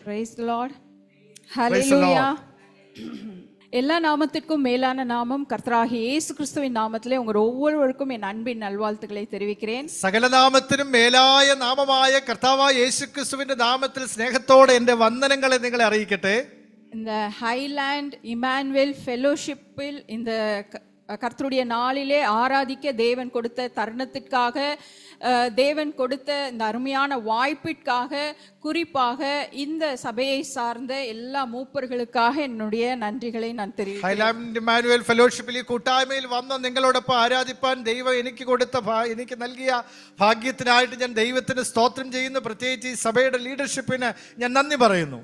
Praise the Lord. Hallelujah. எல்லா நாமத்திற்கும் மேலான நாமம் கர்த்தராகிய இயேசு கிறிஸ்துவின் நாமத்திலே உங்கள் ஒவ்வொருவருக்கும் என் அன்பின் நல்வாழ்த்துக்களை தெரிவிக்கிறேன். സകല നാമത്തിനും മേലായ നാമമായ കർത്താവായ യേശുക്രിസ്തുവിന്റെ നാമത്തിൽ സ്നേഹത്തോടെ എൻ്റെ വന്ദനങ്ങളെ നിങ്ങളെ അറിയിക്കട്ടെ. இந்த ஹைலாண்ட் இமானுவேல் ஃபெலோஷிப்பில் இந்த கர்த்தருடைய நாளிலே ஆராதிக்க தேவன் கொடுத்த தருணத்திற்காக, தேவன் கொடுத்த இந்த அருமையான வாய்ப்பிற்காக, குறிப்பாக இந்த சபையை சார்ந்த எல்லா மூப்பர்களுக்காக என்னுடைய நன்றிகளை நான் தெரிவிக்கிறேன். ഹൈലാൻഡ് ഇമ്മാനുവേൽ ഫെലോഷിപ്പിൽ ഈ കൂട്ടായ്മയിൽ വന്ന് നിങ്ങളോടൊപ്പം ആരാധിപ്പാൻ ദൈവം എനിക്ക് നൽകിയ ഭാഗ്യത്തിനായിട്ട് ഞാൻ ദൈവത്തിന് സ്തോത്രം ചെയ്യുന്നു. പ്രത്യേകിച്ച് ഈ സഭയുടെ ലീഡർഷിപ്പിന് ഞാൻ നന്ദി പറയുന്നു.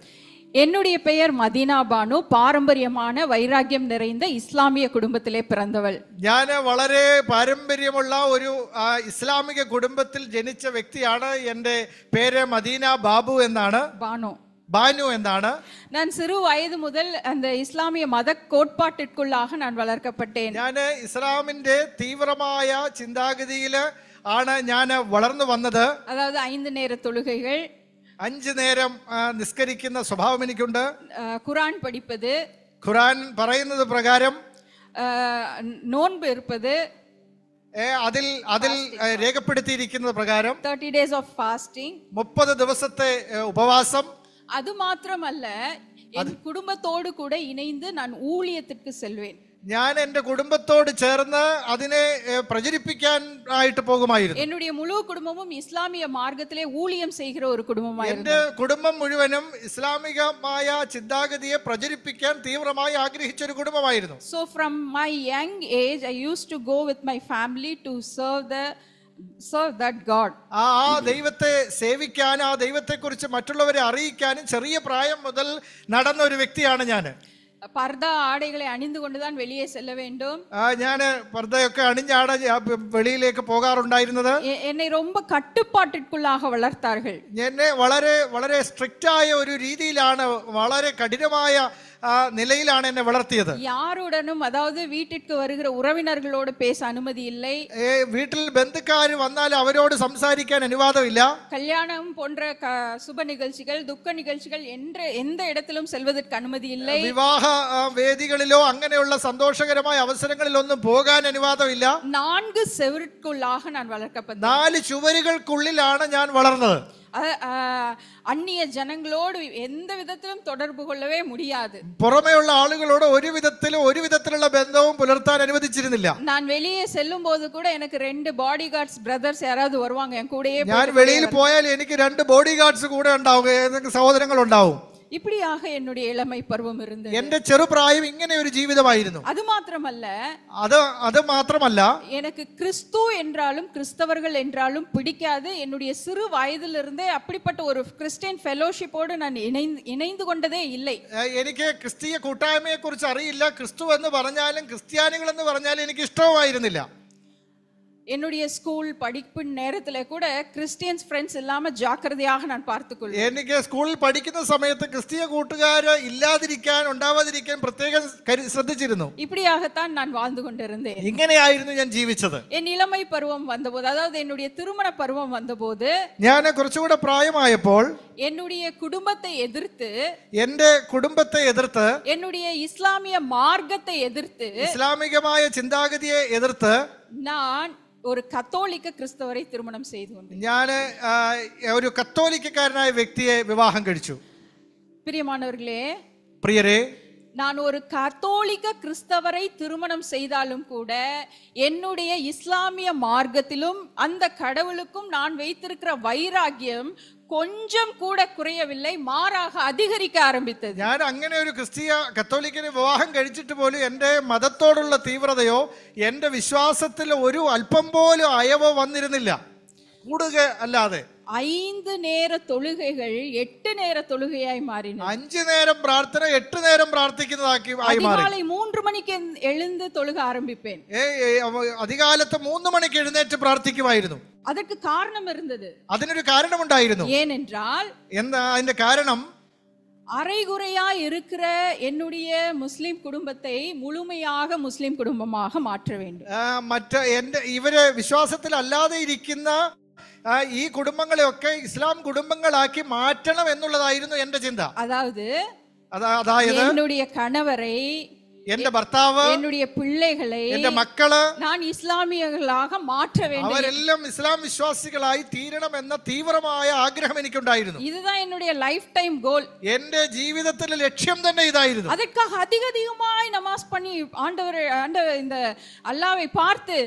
என்னுடைய பெயர் மதீனா பானு. பாரம்பரியமான வைராக்கியம் நிறைந்த இஸ்லாமிய குடும்பத்திலே பிறந்தவள். ഞാൻ വളരെ പാരമ്പര്യമുള്ള ഒരു ഇസ്ലാമിക കുടുംബത്തിൽ ജനിച്ച വ്യക്തിയാണ്. എൻ്റെ പേര് മദീന ബാബു എന്നാണ്. பானு എന്നാണ്. நான் சிறு வயது முதல் அந்த இஸ்லாமிய மத கோட்பாட்டிற்குள்ளாக நான் வளர்க்கப்பட்டேன். ഞാൻ ഇസ്ലാമിന്റെ തീവ്രമായ ചിന്താഗതിയിൽ ആണ് ഞാൻ വളർന്നു വന്നത്. அதாவது 5 நேர தொழுகைகள், 5 നേരം നിസ്കരിക്കുന്ന സ്വഭാവം എനിക്കുണ്ട്. ഖുർആൻ പഠിப்பது, ഖുർആൻ പറയുന്നത് പ്രകാരം നോൻപ് இருப்பது, അതിൽ രേഖപ്പെടുത്തിയിരിക്കുന്നത് പ്രകാരം 30 days of fasting, 30 ദിവസത്തെ ഉപവാസം. அது மாத்திரமல்ல, என் குடும்பத்தோடு கூட இணைந்து நான் ஊழியத்திற்கு செல்வேன். ഞാൻ എൻ്റെ കുടുംബത്തോട് ചേർന്ന് അതിനെ പ്രചരിപ്പിക്കാൻ ആയിട്ട് പോകുമായിരുന്നു. என்னுடைய முழு குடும்பமும் இஸ்லாமிய மார்க்கத்திலே ஊழியம் செய்கிற ஒரு குடும்பமாയിരുന്നു. എൻ്റെ കുടുംബം മുഴുവനും ഇസ്ലാമികമായ ചിന്താഗതിയെ പ്രചരിപ്പിക്കാൻ തീവ്രമായി ആഗ്രഹിച്ച ഒരു കുടുംബമായിരുന്നു. So from my young age I used to go with my family to serve that God. ആ ദൈവത്തെ സേവിക്കാനും ആ ദൈവത്തെക്കുറിച്ച് മറ്റുള്ളവരെ അറിയിക്കാനും ചെറിയ പ്രായം മുതൽ നടന്ന ഒരു വ്യക്തിയാണ് ഞാൻ. பர்தா ஆடைகளை அணிந்து கொண்டுதான் வெளியே செல்ல வேண்டும். ഞാൻ പർദ്ദയൊക്കെ അണിഞ്ഞാണ് വെളിയിലേക്ക് പോകാറുണ്ടായിരുന്നത്. என்னை ரொம்ப கட்டுப்பாட்டிற்குள்ளாக வளர்த்தார்கள். എന്നെ വളരെ വളരെ സ്ട്രിക്റ്റ് ആയ ഒരു രീതിയിലാണ്, വളരെ കഠിനമായ നിലയിലാണ് എന്നെ വളർത്തിയത്. யாருடனும், அதாவது வீட்டிற்கு வருகிற உறவினர்களோடு பேச அனுமதி இல்லை. വീട്ടിൽ ബന്ധുക്കാർ വന്നാൽ അവരോട് സംസാരിക്കാൻ അനുവാദമില്ല. கல்யாணம் போன்ற சுப நிகழ்ச்சிகள், துக்க நிகழ்ச்சிகள் எந்த இடத்திலும் செல்வதற்கு அனுமதி இல்லை. വിവാഹ വേദികളിലോ അങ്ങനെയുള്ള സന്തോഷകരമായ അവസരങ്ങളിലൊന്നും പോകാൻ അനുവാദമില്ല. 4 செவருக்குள்ளாக நான் வளர்க்கப்பட்டேன். 4 ചുവരുകൾക്കുള്ളിലാണ് ഞാൻ വളർന്നത്. அந்நிய ஜனங்களோடு எந்த விதத்திலும் தொடர்பு கொள்ளவே முடியாது. പുറമേയുള്ള ആളുകളോട് ഒരു വിധത്തിലുള്ള ബന്ധവും പുലർത്താൻ അനുവദിച്ചിരുന്നില്ല. நான் வெளியே செல்லும் போது கூட எனக்கு 2 பாடி கார்ட்ஸ் பிரதர்ஸ் யாராவது வருவாங்க என் கூடயே. ഞാൻ വെളിയിൽ പോയാൽ എനിക്ക് 2 ബോഡി ഗാർഡ്സ് കൂടെ ഉണ്ടാവും, ഏതെങ്കിലും സഹോദരങ്ങൾ ഉണ്ടാവും. இப்படியாக என்னுடைய இளமை பருவம் இருந்தது. എന്റെ ചെറുപ്രായം ഇങ്ങനെ ഒരു ജീവിതമായിരുന്നു. அது மாத்திரமல்ல, எனக்கு கிறிஸ்து என்றாலும் கிறிஸ்தவர்கள் என்றாலும் பிடிக்காது. என்னுடைய சிறு வயதிலிருந்தே அப்படிப்பட்ட ஒரு கிறிஸ்டியன் ஃபெலோஷிப்போடு நான் இணைந்து கொண்டதே இல்லை. എനിക്ക് ക്രിസ്തീയ കൂട്ടായ്മയെ കുറിച്ച് അറിയില്ല. ക്രിസ്തു എന്ന് പറഞ്ഞാലും ക്രിസ്ത്യാനികൾ എന്ന് പറഞ്ഞാലും എനിക്ക് ഇഷ്ടമായിരുന്നില്ല. என்னுடைய ஸ்கூல் படிப்பு நேரத்துல கூட கிறிஸ்டியன்ஸ் ஃப்ரெண்ட்ஸ் இல்லாம ஜாக்கிரதையாக நான் பார்த்துக்கொள்வேன். എനിക്ക് സ്കൂളിൽ പഠിക്കുന്ന സമയത്ത് ക്രിസ്തീയ കൂട്ടുകാർ ഉണ്ടാവാതിരിക്കാൻ പ്രത്യേകം ശ്രദ്ധിച്ചിരുന്നു. இப்படியாகத்தான் நான் வாழ்ந்து கொண்டிருந்தேன். ഇങ്ങനെയായിരുന്നു ഞാൻ ജീവിച്ചത്. என் இளமை பருவம் வந்தபோது, அதாவது என்னுடைய திருமண பருவம் வந்தபோது, ഞാൻ കുറച്ചുകൂടെ പ്രായമായപ്പോൾ என்னுடைய குடும்பத்தை எதிர்த்து, என்னுடைய இஸ்லாமிய மார்க்கத்தை எதிர்த்து, ഇസ്ലാമികമായ ചിന്താഗതിയെ എതിർത്ത് நான் ஒரு கத்தோலிக்க கிறிஸ்தவரை திருமணம் செய்து கொண்டேன். ഞാൻ ഒരു കത്തോലിക്കക്കാരനായ വ്യക്തിയെ വിവാഹം കഴിച്ചു. பிரியரே, நான் ஒரு கத்தோலிக்க கிறிஸ்தவரை திருமணம் செய்தாலும் கூட என்னுடைய இஸ்லாமிய மார்க்கத்திலும் அந்த கடவுளுக்கும் நான் வைத்திருக்கிற வைராக்கியம் கொஞ்சம் கூட குறையவில்லை, மாறாக அதிகரிக்க ஆரம்பித்தது. ഞാൻ അങ്ങനെ ഒരു കത്തോലിക്കനെ വിവാഹം കഴിച്ചിട്ട് പോലും എൻ്റെ മതത്തോടുള്ള തീവ്രതയോ എൻ്റെ വിശ്വാസത്തിൽ ഒരു അല്പം പോലും അയവോ വന്നിരുന്നില്ല, കൂടുക അല്ലാതെ. 5 நேர தொழுகைகள் 8 நேர தொழுகையாய் மாறின. 5 நேரம் പ്രാർത്ഥന 8 നേരം പ്രാർത്ഥിക്കുന്നതാക്കി ആയി മാറി. அதிகாலை 3 மணிக்கு எழுந்து தொழுக ஆரம்பிப்பேன். அதிகாலത്ത് 3 മണിക്ക് എഴുന്നേറ്റ് പ്രാർത്ഥിക്കുമായിരുന്നു. அதற்கு காரணம் இருந்தது. അതിനൊരു കാരണമുണ്ടായിരുന്നു. ஏனென்றால், അതിന്റെ കാരണം அரைகுறையா இருக்கிற என்னுடைய முஸ்லிம் குடும்பத்தை முழுமையாக முஸ்லிம் குடும்பமாக மாற்ற வேண்டும். ഇവരെ വിശ്വാസത്തിൽ അല്ലാതെ ഇരിക്കുന്ന ഈ കുടുംബങ്ങളെയൊക്കെ ഇസ്ലാം കുടുംബങ്ങളാക്കി മാറ്റണം എന്നുള്ളതായിരുന്നു എന്റെ ചിന്ത. അതായത് என்னுடைய கணவரை, എന്റെ ഭർത്താവ്, என்னுடைய பிள்ளைகளை, എന്റെ മക്കള് நான் இஸ்லாமியர்களாக மாற்ற வேண்டும். അവരെല്ലാം ഇസ്ലാം വിശ്വാസികളായി തീരണം എന്ന തീവ്രമായ ആഗ്രഹം എനിക്കുണ്ടായിരുന്നു. இதுதான் என்னுடைய லைஃப் டைம் கோல். എന്റെ ജീവിതത്തിലെ ലക്ഷ്യം തന്നെ ഇതായിരുന്നു. அதற்காக அதிகமாய் நமாஸ் பண்ணி ஆண்டவர் இந்த அல்லாஹ்வை பார்த்து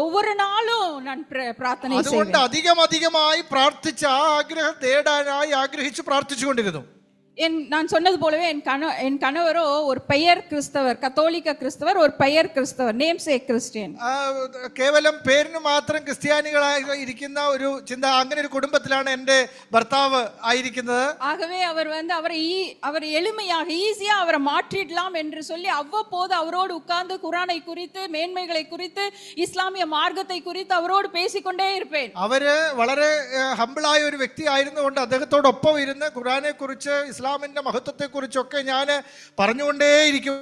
ஒவ்வொரு நாளும் நான் பிரார்த்தனை செய்வேன். അതുകൊണ്ട് അധികമായി പ്രാർത്ഥിച്ച ആ ആഗ്രഹം നേടാനായി ആഗ്രഹിച്ചു പ്രാർത്ഥിച്ചുകൊണ്ടിരുന്നു. நான் சொன்னது போலவே என் கணவரோ ஒரு பெயர் கிறிஸ்தவர், கத்தோலிக்க கிறிஸ்தவர், ஒரு பெயர் கிறிஸ்தவர், நேம் சேக் கிறிஸ்டியன். കേവലം പേരിന് മാത്രം ക്രിസ്ത്യാനികളായി ഇരിക്കുന്ന ഒരു ചിന്ത, അങ്ങനെ ഒരു കുടുംബത്തിലാണ് എൻ്റെ ഭർത്താവ് ആയിരിക്കുന്നത്. ஆகவே அவர் எளிமையாக ஈஸியா அவரை மாற்றிடலாம் என்று சொல்லி அவ்வப்போது அவரோடு உட்கார்ந்து குர்ஆனை குறித்து, மேன்மைகளை குறித்து, இஸ்லாமிய மார்க்கத்தை குறித்து அவரோடு பேசிக்கொண்டே இருப்பேன். അവര് വളരെ ഹംബിളായ ഒരു വ്യക്തി ആയിരുന്നുകൊണ്ട് അദ്ദേഹത്തോടൊപ്പം ഇരുന്ന് ഖുർആനെ കുറിച്ച്, ഇസ്ലാമിന്റെ മഹത്വത്തെ കുറിച്ചൊക്കെ ഞാൻ പറഞ്ഞുകൊണ്ടേയിരിക്കും.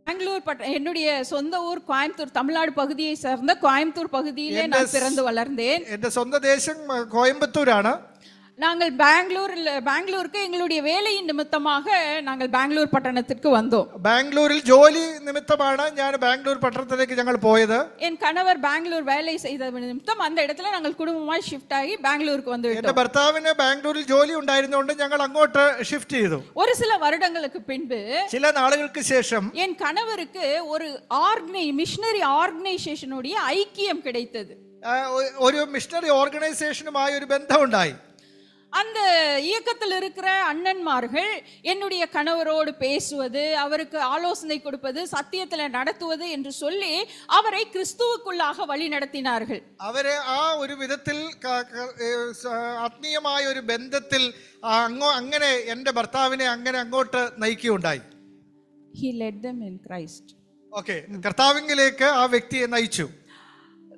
பெங்களூர் என்னுடைய சொந்த ஊர் கோயம்புத்தூர், தமிழ்நாடு பகுதியை சேர்ந்த கோயம்புத்தூர் பகுதியிலே நான் பிறந்து வளர்ந்தேன். എന്റെ സ്വന്തം ദേശം കോയമ്പത്തൂരാണ്. நாங்கள் பெங்களூருக்கு எங்களுடைய வேலையின் நிமித்தமாக நாங்கள் பெங்களூர் பட்டணத்திற்கு வந்தோம். ബാംഗ്ലൂരിൽ ജോലി നിമിത്തമാണ് ഞാൻ ബാംഗ്ലൂർ പട്ടണത്തിലേക്ക് ഞങ്ങൾ പോയത്. என் கணவர் பெங்களூர் வேலை செய்த நிமித்தம் அந்த இடத்துல நாங்கள் குடும்பமாய் ஷிஃப்ட் ஆகி பெங்களூருக்கு வந்து എന്റെ ഭർത്താവിന് ബാംഗ്ലൂരിൽ ജോലി ഉണ്ടായിരുന്നുകൊണ്ട് ഞങ്ങൾ അങ്ങോട്ട് ഷിഫ്റ്റ് ചെയ്തു. ஒரு சில வருடங்களுக்கு பின்பு, ചില നാളുകൾക്ക് ശേഷം என் கணவருக்கு ஒரு மிஷனரி ஆர்கனைசேஷனுடைய ஐக்கியம் கிடைத்தது. ഒരു മിഷണറി ഓർഗനൈസേഷനുമായി ഒരു ബന്ധമുണ്ടായി. அந்த இயக்கத்தில் இருக்கிற அண்ணன்மார்கள் என்னுடைய கணவரோடு பேசுவது, அவருக்கு ஆலோசனை கொடுப்பது, சத்தியத்தில் நடத்துவது என்று சொல்லி அவரை கிறிஸ்துவுக்குள்ளாக வழி நடத்தினார்கள். അവരെ ആ ഒരു വിധത്തിൽ ആത്മീയമായ ഒരു ബന്ധത്തിൽ അങ്ങനെ എൻ്റെ ഭർത്താവിനെ അങ്ങനെ അങ്ങോട്ട് നയിക്കുകയുണ്ടായി. He led them in Christ. Okay, കർത്താവിലേക്ക് ആ വ്യക്തിയെ നയിച്ചു.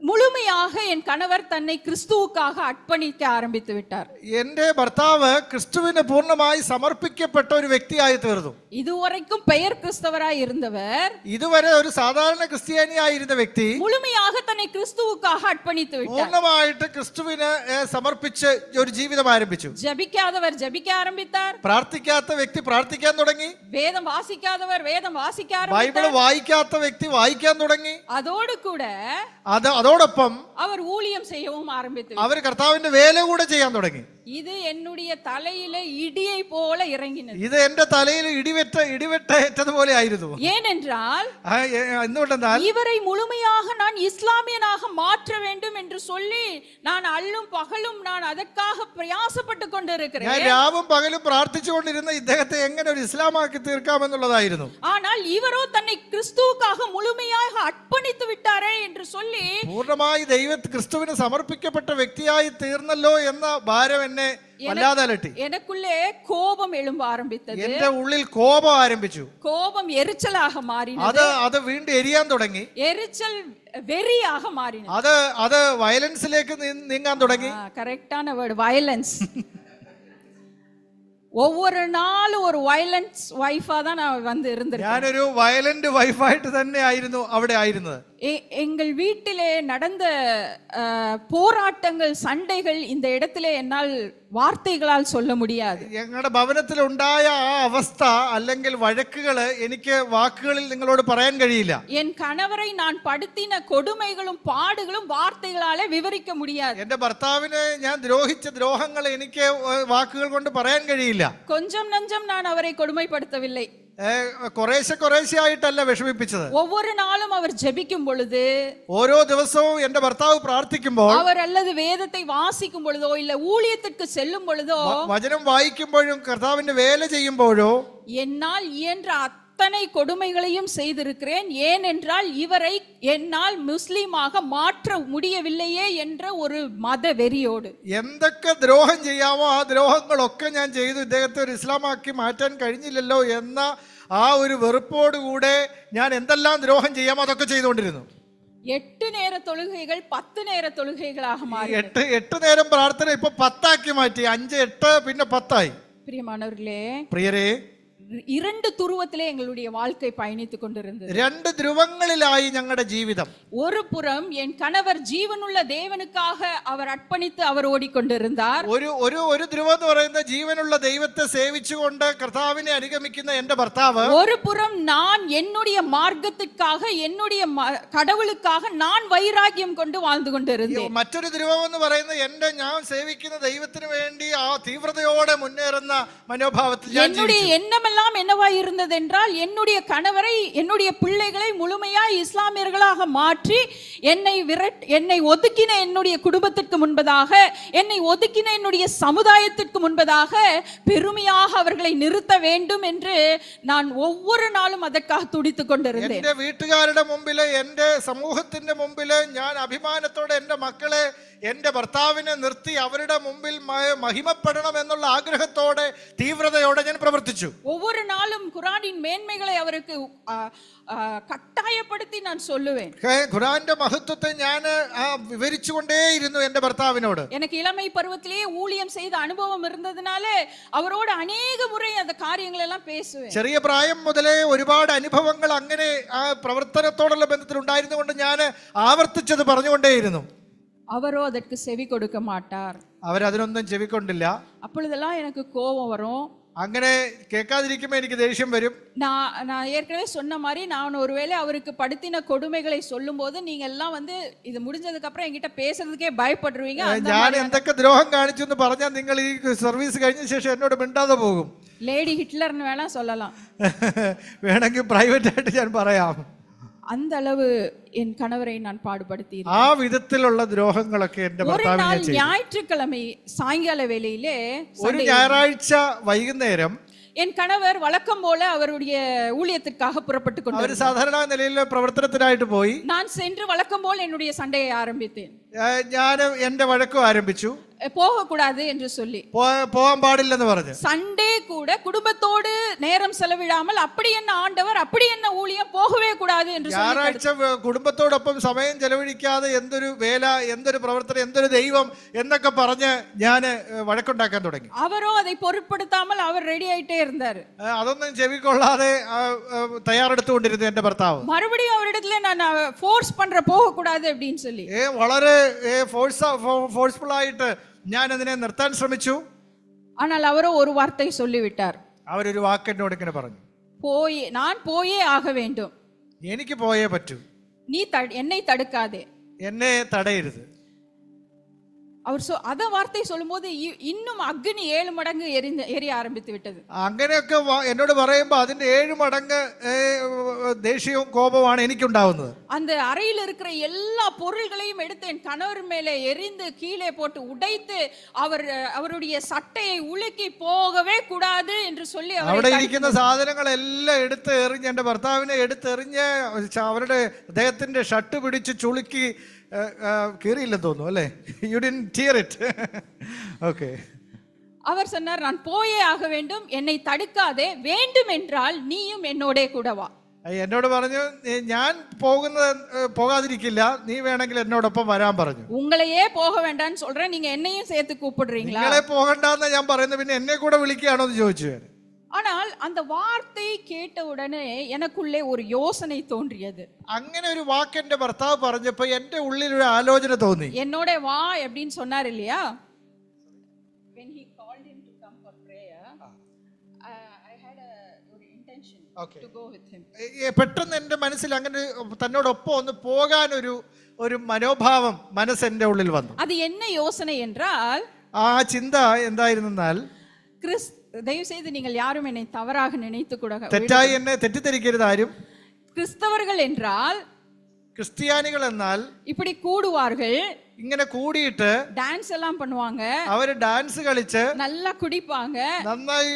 முழுமையாக என் கணவர் தன்னை கிறிஸ்துவுக்காக அர்ப்பணிக்க ஆரம்பித்து விட்டார். എന്റെ ഭർത്താവ് ക്രിസ്തുവിന് പൂർണ്ണമായി സമർപ്പിക്കപ്പെട്ട ഒരു വ്യക്തിയായി തീർന്നു. இதுவரைக்கும் பெயர் கிறிஸ்தவராய் இருந்தவர் ഇതുവരെ ഒരു സാധാരണ ക്രിസ്ത്യാനിയായിരുന്ന വ്യക്തി முழுமையாக தன்னை கிறிஸ்துவுக்காக அர்ப்பணித்து விட்டார். പൂർണ്ണമായിട്ട് ക്രിസ്തുവിന് സമർപ്പിച്ച് ഒരു ജീവിതം ആരംഭിച്ചു. ஜெபிக்காதவர் ஜெபிக்க ஆரம்பித்தார். പ്രാർത്ഥിക്കാത്ത വ്യക്തി പ്രാർത്ഥിക്കാൻ തുടങ്ങി. வேதம் வாசிக்காதவர் வேதம் வாசிக்க ബൈബിൾ ஆரம்பித்தார். വായിക്കാത്ത വ്യക്തി വായിക്കാൻ തുടങ്ങി. அதோடு கூட അതോടൊപ്പം அவர் ஊழியம் செய்யவும் ஆரம்பித்து അവർ കർത്താവിന്റെ വേല കൂടെ ചെയ്യാൻ തുടങ്ങി. இது என்னுடைய தலையில இடியை போல இறங்கினது. ഇത് എന്റെ തലയിൽ ഇടിവെട്ടേറ്റതുപോലെ ആയിരുന്നു. ஏனென்றால் എന്തുകൊണ്ടെന്നാൽ இவரை முழுமையாக நான் இஸ்லாமியனாக மாற்ற வேண்டும் என்று சொல்லி நான் அல்லும் பகலும் நான் அதற்காக பிரயாசப்பட்டு கொண்டிருக்கிறேன். ഞാൻ രാവും പകലും പ്രാർത്ഥിച്ചുകൊണ്ടിരുന്ന ഇദ്ദേഹത്തെ എങ്ങനെ ഒരു ഇസ്ലാമാക്കി തീർക്കാമെന്നുള്ളതായിരുന്നു. ஆனால் இவரோ தன்னை கிறிஸ்துவுக்காக முழுமையாக அர்ப்பணித்து விட்டாரே என்று சொல்லி പൂർണ്ണമായി ക്രിസ്തുവിന് സമർപ്പിക്കപ്പെട്ട വ്യക്തിയായി തീർന്നല്ലോ എന്ന ഭാരം എന്നെ വല്ലാതെ അലട്ടി. எனக்குள்ளே கோபம் எழும்ப ஆரம்பித்தது. എന്റെ ഉള്ളിൽ കോപം ആരംഭിച്ചു. கோபம் எரிச்சலாக மாறினது. അത് വീണ്ടും എരിയാൻ തുടങ്ങി. எரிச்சல் வெறியாக மாறினது. അത് വയലൻസിലേക്ക് നീങ്ങാൻ തുടങ്ങി. கரெக்டான வேர்ட், வயலன்ஸ். ஒவ்வொரு நாளும் ஒரு வயலன்ஸ் வைஃபா தான் நான் வந்து இருந்திருக்கேன். ഞാനൊരു വയലന്റ് വൈഫായിട്ട് തന്നെ ആയിരുന്നു അവിടെ ആയിരുന്നത്. எங்கள் வீட்டிலே நடந்த போராட்டங்கள், சண்டைகள் இந்த இடத்திலே என்னால் വാർത്തകളാൽ சொல்ல முடியாது. ഞങ്ങളുടെ ഭവനത്തിൽ ഉണ്ടായ ആ അവസ്ഥ അല്ലെങ്കിൽ വഴക്കുകൾ എനിക്ക് വാക്കുകളിൽ നിങ്ങളോട് പറയാൻ കഴിയില്ല. என் கணவரை நான் படுத்தின கொடுமைகளும் பாடுகளும் வார்த்தைகளாலே விவரிக்க முடியாது. എന്റെ ഭർത്താവിനെ ഞാൻ ദ്രോഹിച്ച ദ്രോഹങ്ങൾ എനിക്ക് വാക്കുകൾ കൊണ്ട് പറയാൻ കഴിയില്ല. கொஞ்சம் நஞ்சம் நான் அவரை கொடுமைப்படுத்தவில்லை. കുറേശ്ശെ ആയിട്ടല്ല വിഷമിപ്പിച്ചത്. ஒவ்வொரு நாளும் அவர் ஜெபிக்கும் பொழுது, ഓരോ ദിവസവും എന്റെ ഭർത്താവ് പ്രാർത്ഥിക്കുമ്പോൾ, அவர் அல்லது வேதத்தை வாசிக்கும் பொழுதோ இல்ல ஊழியத்திற்கு செல்லும் பொழுதோ, വചനം വായിക്കുമ്പോഴും കർത്താവിന്റെ വേല ചെയ്യുമ്പോഴോ என்னால் இயன்ற அத்தனை கொடுமைகளையும் செய்திருக்கிறேன். ஏனென்றால் இவரை என்னால் முஸ்லீமாக மாற்ற முடியவில்லையே என்ற ஒரு மத வெறியோடு. എന്തൊക്കെ ദ്രോഹം ചെയ്യാമോ ആ ദ്രോഹങ്ങളൊക്കെ ഞാൻ ചെയ്തു, ഇദ്ദേഹത്തെ ഒരു ഇസ്ലാമാക്കി മാറ്റാൻ കഴിഞ്ഞില്ലല്ലോ എന്ന ആ ഒരു വെറുപ്പോടുകൂടെ ഞാൻ എന്തെല്ലാം ദ്രോഹം ചെയ്യാമോ അതൊക്കെ ചെയ്തുകൊണ്ടിരുന്നു. 8 നേര തൊഴുകൈകൾ 10 നേര തൊഴുകൈകളാக മാറി. 8 നേരം പ്രാർത്ഥന ഇപ്പൊ 10 ആക്കി മാറ്റി. 5, 8 പിന്നെ 10 ആയി. പ്രിയമാനവர்களே, പ്രിയരേ, இரண்டு துருவத்திலே எங்களுடைய வாழ்க்கை பயணித்துக் கொண்டிருந்தது. രണ്ട് ധ്രുവങ്ങളിലായി ഞങ്ങളുടെ ജീവിതം. ஒரு புறம் என் கணவர் ஜீவனுள்ள தேவனுக்காக அவர் அர்ப்பணித்து அவர் ஓடிக்கொண்டிருந்தார். ഒരു ധ്രുവം എന്ന് പറയുന്നത് ജീവനുള്ള ദൈവത്തെ സേവിച്ചുകൊണ്ട് കർത്താവിനെ അനുഗമിക്കുന്ന എന്റെ ഭർത്താവ്. ஒரு புறம் நான் என்னுடைய மார்க்கத்திற்காக என்னுடைய கடவுளுக்காக நான் வைராகியம் கொண்டு வாழ்ந்து கொண்டிருந்தேன். മറ്റൊരു ധ്രുവം എന്ന് പറയുന്നത് ഞാൻ സേവിക്കുന്ന ദൈവത്തിന് വേണ്ടി ആ തീവ്രതയോടെ മുന്നേറുന്ന മനോഭാവത്തിൽ ഞാൻ என்னுடைய எண்ணமெல்லாம் என்னவா இருந்தது என்றால் என்னுடைய கணவரை என்னுடைய பிள்ளைகளை முழுமையாய் இஸ்லாமியர்களாக மாற்றி என்னை ஒதுக்கின என்னுடைய குடும்பத்திற்கு முன்பதாக என்னை ஒதுக்கின என்னுடைய சமுதாயத்திற்கு முன்பதாக பெருமையாக அவர்களை நிறுத்த வேண்டும் என்று நான் ஒவ்வொரு நாளும் அதற்காக துடித்துக் கொண்டிருந்தேன். എന്റെ വീട്ടുകാരുടെ മുമ്പില് എന്റെ സമൂഹത്തിന്റെ മുമ്പില് ഞാൻ അഭിമാനത്തോടെ എന്റെ മക്കളെ എന്റെ ഭർത്താവിനെ നിർത്തി അവരുടെ മുമ്പിൽ മഹിമപ്പെടണം എന്നുള്ള ആഗ്രഹത്തോടെ തീവ്രതയോടെ ഞാൻ പ്രവർത്തിച്ചു. ஒவ்வொரு நாளும் குர்ஆனின் மேன்மைகளை அவருக்கு கட்டாயப்படுத்தி நான் சொல்லுவேன். ഖുർആന്റെ മഹത്വത്തെ ഞാൻ വിവരിച്ചുകൊണ്ടേയിരുന്നു എന്റെ ഭർത്താവിനോട്. எனக்கு இளமை பருவத்திலேயே ஊழியம் செய்த அனுபவம் இருந்ததனால அவரோட अनेक முறை அந்த காரியங்கள் எல்லாம் பேசுவேன். ചെറിയ പ്രായം മുതലേ ഒരുപാട് അനുഭവങ്ങൾ അങ്ങനെ ആ പ്രവർത്തനത്തോടുള്ള ബന്ധത്തിൽ ഉണ്ടായിരുന്നുകൊണ്ട് ഞാൻ ആവർത്തിച്ചത് പറഞ്ഞുകൊണ്ടേയിരുന്നു. அவரோ அதற்கு செவி கொடுக்க மாட்டார். അവരതിനൊന്നും ചെവിക്കൊണ്ടില്ല. அப்பொழுதெல்லாம் எனக்கு கோபம் வரும். അങ്ങനെ കേൾക്കാതിരിക്കുമ്പോൾ എനിക്ക് ദേഷ്യം വരും. நான் ஏற்கனவே சொன்ன மாதிரி நான் ஒருவேளை அவருக்கு படுத்தின கொடுமைகளை சொல்லும் போது நீங்க எல்லாம் வந்து இது முடிஞ்சதுக்கு அப்புறம் என்கிட்ட பேசுறதுக்கே பயப்படுவீங்க. ഞാൻ എന്തൊക്കെ ദ്രോഹം കാണിച്ചു എന്ന് പറഞ്ഞാൽ നിങ്ങൾ ഈ സർവീസ് കഴിഞ്ഞ ശേഷം എന്നോട് മിണ്ടാതെ പോകും. ലേഡി ഹിറ്റ്ലർന്ന് വേണா சொல்லலாம். വേണമെങ്കിൽ പ്രൈവറ്റ് ആയിട്ട് ഞാൻ പറയാം. அந்த அளவு என் கணவரை நான் பாடுபடுத்தி ആ വിധത്തിലുള്ള ദ്രോഹങ്ങളൊക്കെ എന്റെ ഭർത്താവിനെ ചെയ്തു. ஞாயிற்றுக்கிழமை சாயங்கால வேளையிலே ഒരു ഞായറാഴ്ച വൈകുന്നേരം என் கணவர் வழக்கம் போல அவருடைய ஊழியத்திற்காக புறப்பட்டு கொண்டார். அவர் சாதாரண நிலையில പ്രവർത്തനത്തിനായിട്ട് പോയി. நான் சென்று வழக்கம் போல் என்னுடைய சண்டையை ஆரம்பித்தேன். ഞാൻ എന്റെ വഴക്കും ആരംഭിച്ചു. போக கூடாது என்று சொல்லி പോകാൻ പാടില്ലെന്ന് പറഞ്ഞു. சண்டே கூட குடும்பத்தோடு நேரம் செலவிடாமல் அப்படி என்ன ஆண்டவர் அப்படி என்ன ஊழியம் போகவே கூடாது என்று சொல்லி ഞായറാഴ്ച കുടുംബത്തോടൊപ്പം സമയം ചെലവഴിക്കാതെ എന്തൊരു വേല എന്തൊരു പ്രവർത്തനം എന്തൊരു ദൈവം എന്നൊക്കെ പറഞ്ഞ് ഞാൻ വഴക്കുണ്ടാക്കാൻ തുടങ്ങി. அவரோ அதை பொருட்படுத்தாமல் அவர் ரெடி ஆயிட்டே இருந்தார். അതൊന്നും ചെവിക്കൊള്ളാതെ തയ്യാറെടുത്തുകൊണ്ടിരുന്നു എന്റെ ഭർത്താവ്. மறுபடியும் அவரிடத்துல நான் ஃபோர்ஸ் பண்ற போக கூடாது அப்படினு சொல்லி വളരെ ഫോഴ്സ്ഫുൾ ആയിട്ട് ഞാൻ അതിനെ നിർത്താൻ ശ്രമിച്ചു. ஆனால் அவரோ ஒரு வார்த்தை சொல்லிவிட்டார். അവരൊരു വാക്ക് എന്നോട് ഇങ്ങനെ പറഞ്ഞു, நான் போயே ஆக வேண்டும். എനിക്ക് പോയേ പറ്റൂ. நீ என்னை தடுக்காதே. എന്നെ തടയരുത്. அவர் அத வார்த்தை சொல்லும்போது இன்னும் அக்னி 7 மடங்கு எரிய ஆரம்பித்து விட்டது. അങ്ങനെയൊക്കെ എന്നോട് പറയുമ്പോൾ അതിന്റെ 7 மடங்கு ദേഷ്യവും കോപമാണ് എനിക്കുണ്ടാവുന്നത്. அந்த அறையில் இருக்கிற எல்லா பொருள்களையும் எடுத்து என் கணவர் மேலே எரிந்து கீழே போட்டு உடைத்து அவருடைய சட்டையை உலுக்கி போகவே கூடாது என்று சொல்லி അവിടെ ഇരിക്കുന്ന സാധനങ്ങളെല്ലാം എടുത്ത് എറിഞ്ഞ് എന്റെ ഭർത്താവിനെ എടുത്തെറിഞ്ഞ് അവരുടെ അദ്ദേഹത്തിന്റെ ഷർട്ട് പിടിച്ച് ചുളുക്കി കീറിയില്ലെന്ന് തോന്നുന്നു അല്ലേ? You didn't tear it. Okay. அவர் சொன்னார், நான் போயே ஆக வேண்டும், என்னை தடுக்காதே, வேண்டும் என்றால் நீயும் என்னோடே கூட வா. എന്നോട് പറഞ്ഞു, ഞാൻ പോകാതിരിക്കില്ല, നീ വേണമെങ്കിൽ എന്നോടൊപ്പം വരാൻ പറഞ്ഞു. ഉങ്ങളെയേ പോക വേണ്ടാന്ന് சொல்றேன், நீங்க என்னையும் சேர்த்து கூப்பிடுறீங்களா? നിങ്ങളെ പോകണ്ടെന്ന് ഞാൻ പറയുന്നത്, പിന്നെ എന്നെ കൂടെ വിളിക്കുകയാണോ എന്ന് ചോദിച്ചു. ஆனால் அந்த வார்த்தை கேட்ட உடனே எனக்குள்ளே ஒரு யோசனை தோன்றியது. അങ്ങനെ ഒരു വാക്ക് എന്റെ ഭർത്താവ് പറഞ്ഞപ്പോൾ എന്റെ ഉള്ളിൽ ഒരു ആലോചന തോന്നി. എന്നോട് വാ அப்படினு சொன்னார் இல்லையா? when he called him to come for prayer, I had a intention to go with him. പെട്ടെന്ന് എന്റെ മനസ്സിൽ അങ്ങനെ തന്നോടൊപ്പം ഒന്ന് പോകാൻ ഒരു മനോഭാവം മനസ്സിന്റെ ഉള്ളിൽ വന്നു. அது என்ன யோசனை என்றால், ആ ചിന്ത എന്തായിരുന്നാൽ, தயவு செய்து நீங்கள் யாரும் என்னை தவறாக நினைத்து கூட തെറ്റായി എന്നെ തെറ്റിദ്ധരിക്കരുത് ആരും. கிறிஸ்தவர்கள் என்றால், ക്രിസ്ത്യാനികൾ എന്നാൽ இப்படி கூடுவார்கள், ഇങ്ങനെ കൂടിയിട്ട് டான்ஸ் எல்லாம் பண்ணுவாங்க, അവര് ഡാൻസ് കളിച്ച് நல்லா குடிப்பாங்க, നന്നായി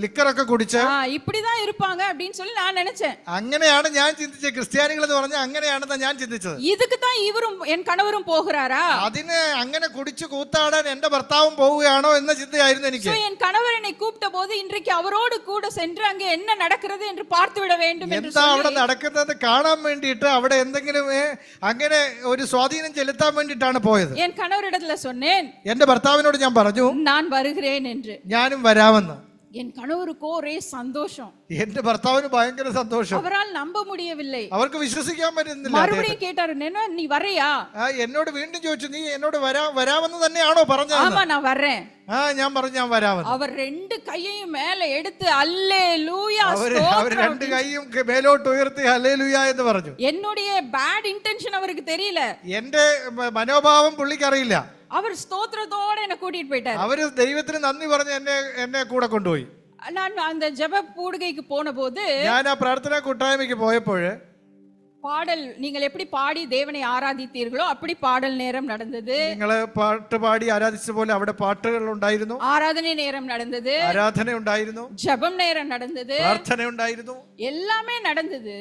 ലിക്കറൊക്കെ കുടിച്ച് இப்படிதான் இருப்பாங்க அப்படின்னு சொல்லி நான் நினைச்சேன். അങ്ങനെയാണ് ഞാൻ ചിന്തിച്ചത്. ക്രിസ്ത്യാനികൾ എന്ന് പറഞ്ഞാൽ അങ്ങനെയാണെന്ന് ഞാൻ ചിന്തിച്ചത്. இதுக்கு தான் இவரும் என் கணவரும் போகிறாரா? അതിന് അങ്ങനെ കുടിച്ച് കൂത്താടാൻ എന്റെ ഭർത്താവും പോവുകയാണോ എന്ന ചിന്തയായിരുന്നു എനിക്ക്. என் கணவர் என்னை கூப்பிட்ட போது இன்றைக்கு அவரோடு கூட சென்று அங்கே என்ன நடக்கிறது என்று பார்த்து விட வேண்டும் என்று എന്താ അവിടെ നടക്കുന്നത് കാണാൻ വേണ്ടിയിട്ട് അവിടെ എന്തെങ്കിലും അങ്ങനെ ഒരു സ്വാധീനം ചെലുത്താൻ വേണ്ടിയിട്ടാണ് പോയത്. என் கணவரிடத்துல சொன்னேன், എന്റെ ഭർത്താവിനോട് ഞാൻ പറഞ്ഞു, நான் வருகிறேன் என்று. ഞാനും വരാമെന്ന്. என் கணவருக்கோ ஒரே சந்தோஷம். എന്റെ ഭർത്താവിന് ഭയങ്കര സന്തോഷം. அவரால் நம்ப முடியவில்லை. അവർക്ക് വിശ്വസിക്കാൻ പറ്റുന്നില്ല. மறுபடியும் கேட்டாரு, நீ வரையா? എന്നോട് വീണ്ടും ചോദിച്ചു, നീ എന്നോട് വരാമെന്ന് തന്നെയാണോ പറഞ്ഞത്? ஆமா நான் வர்றேன். ഞാൻ പറഞ്ഞു ഞാൻ വരാമെന്ന്. அவர் ரெண்டு கையையும் மேல எடுத்து அல்லேலூயா അവർ ஸ்தோத்திரம். രണ്ട് കൈയും മേലോട്ട് ഉയർത്തി ഹല്ലേലൂയ എന്ന് പറഞ്ഞു. என்னுடைய பேட் இன்டென்ஷன் அவருக்கு தெரியல. എന്റെ മനോഭാവം പുള്ളിക്ക് അറിയില്ല. அவர் ஸ்தோத்திரத்தோட என்ன கூட்டிட்டு போயிட்டாரு. അവര് ദൈവത്തിന് നന്ദി പറഞ്ഞ് എന്നെ കൂടെ കൊണ്ടുപോയി. நான் அந்த ஜெப கூடுகைக்கு போன போது ഞാൻ ആ പ്രാർത്ഥനാ കൂട്ടായ്മയ്ക്ക് പോയപ്പോൾ பாடல் நீங்கள் எப்படி பாடி தேவனை ஆராதித்தீர்களோ அப்படி பாடல் நேரம் நடந்தது. നിങ്ങള് പാട്ട് പാടി ആരാധിച്ച പോലെ അവിടെ പാട്ടുകൾ ഉണ്ടായിരുന്നു, ஆராதனை நேரம் நடந்தது, ആരാധന ഉണ്ടായിരുന്നു, ஜெபம் நேரம் நடந்தது, പ്രാർത്ഥന ഉണ്ടായിരുന്നു, எல்லாமே நடந்தது.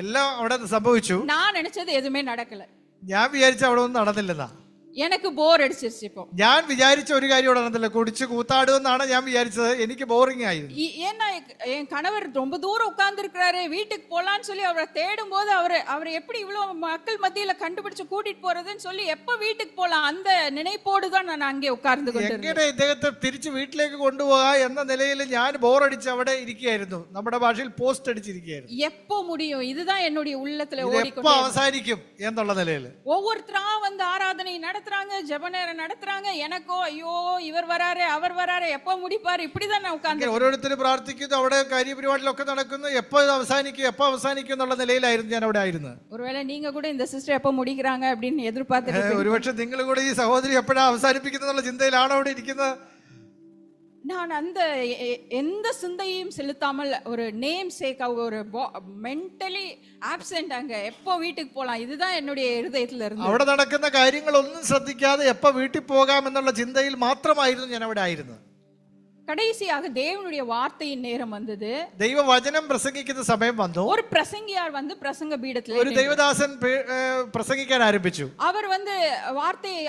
എല്ലാം അവിടെ സംഭവിച്ചു. நான் நினைச்சது எதுவுமே நடக்கல. ഞാൻ വിചാരിച്ച അവിടെ ഒന്നും നടന്നില്ലെന്നാ. எனக்கு போர் அடிச்சிருச்சு. இப்போ ഞാൻ വിചാരിച്ച ഒരു കാര്യം അവിടെ നടന്നില്ല. കുടിച്ച് കൂത്താടുമെന്നാണ് ഞാൻ വിചാരിച്ചത്. എനിക്ക് ബോറിംഗ് ആയിരുന്നു. ஏன்னா என் கணவர் ரொம்ப தூரம் உட்கார்ந்து இருக்கிறாரு, வீட்டுக்கு போலான்னு சொல்லி அவரை தேடும் போது அவர் எப்படி இவ்வளவு மக்கள் மத்தியில கண்டுபிடிச்சு கூட்டிட்டு போறதுன்னு சொல்லி எப்ப வீட்டுக்கு போலாம் அந்த நினைப்போடு தான் நான் அங்கே உட்கார்ந்து கொண்டிருந்தேன். എങ്ങനെ ഇദ്ദേഹത്തെ തിരിച്ച് വീട്ടിലേക്ക് കൊണ്ടുപോകാ എന്ന നിലയിൽ ഞാൻ ബോറടിച്ച് അവിടെ ഇരിക്കുകയായിരുന്നു. നമ്മുടെ ഭാഷയിൽ പോസ്റ്റ് അടിച്ചിരിക്കുകയായിരുന്നു. எப்போ முடியும், இதுதான் என்னுடைய உள்ளத்துல എപ്പോ ஓடிக்கொண்டே. അവസാനിക്കും എന്നുള്ള നിലയിൽ ஒவ்வொருத்தரா வந்து ஆராதனை நடத்துறாங்க, ஜெப நேரம் நடத்துறாங்க. எனக்கோ ஐயோ இவர் வராரு அவர் வராரு, எப்ப முடிப்பாரு, இப்படிதான் நான் உட்கார்ந்து. ഓരോരുത്തർ പ്രാർത്ഥിക്കുന്നു, അവിടെ കാര്യപരിപാടികളൊക്കെ നടക്കുന്നു. എപ്പോ അവസാനിക്കും എന്നുള്ള നിലയിലായിരുന്നു ഞാൻ അവിടെ ആയിരുന്നത്. ஒருவேளை நீங்க கூட இந்த சிஸ்டர் எப்ப முடிக்கிறாங்க அப்படின்னு எதிர்பார்த்துட்டு ഒരുപക്ഷെ നിങ്ങൾ കൂടെ ഈ സഹോദരി എപ്പോഴാ അവസാനിപ്പിക്കുന്നുള്ള ചിന്തയിലാണോ അവിടെ ഇരിക്കുന്നത്? நான் அந்த எந்த சிந்தையும் செலுத்தாமல் ஒரு நேம் சேக் ஒரு மென்டலி ஆப்சென்ட், அங்க எப்போ வீட்டுக்கு போலாம், இதுதான் என்னுடைய இருதயத்துல இருந்து. അവിടെ നടക്കുന്ന കാര്യങ്ങളൊന്നും ശ്രദ്ധിക്കാതെ എപ്പോ വീട്ടിൽ പോകാം എന്നുള്ള ചിന്തയിൽ മാത്രമായിരുന്നു ഞാൻ അവിടെ ആയിരുന്നത്. கடைசியாக தேவனுடைய வார்த்தையின் நேரம் வந்தது. ദൈവവചനം പ്രസംഗിക്കുന്ന സമയം വന്നു. ஒரு பிரசங்கியார் வந்து பிரசங்க பீடத்துல ഒരു ദൈവദാസൻ പ്രസംഗിക്കാൻ ആരംഭിച്ചു. அவர் வந்து வார்த்தையை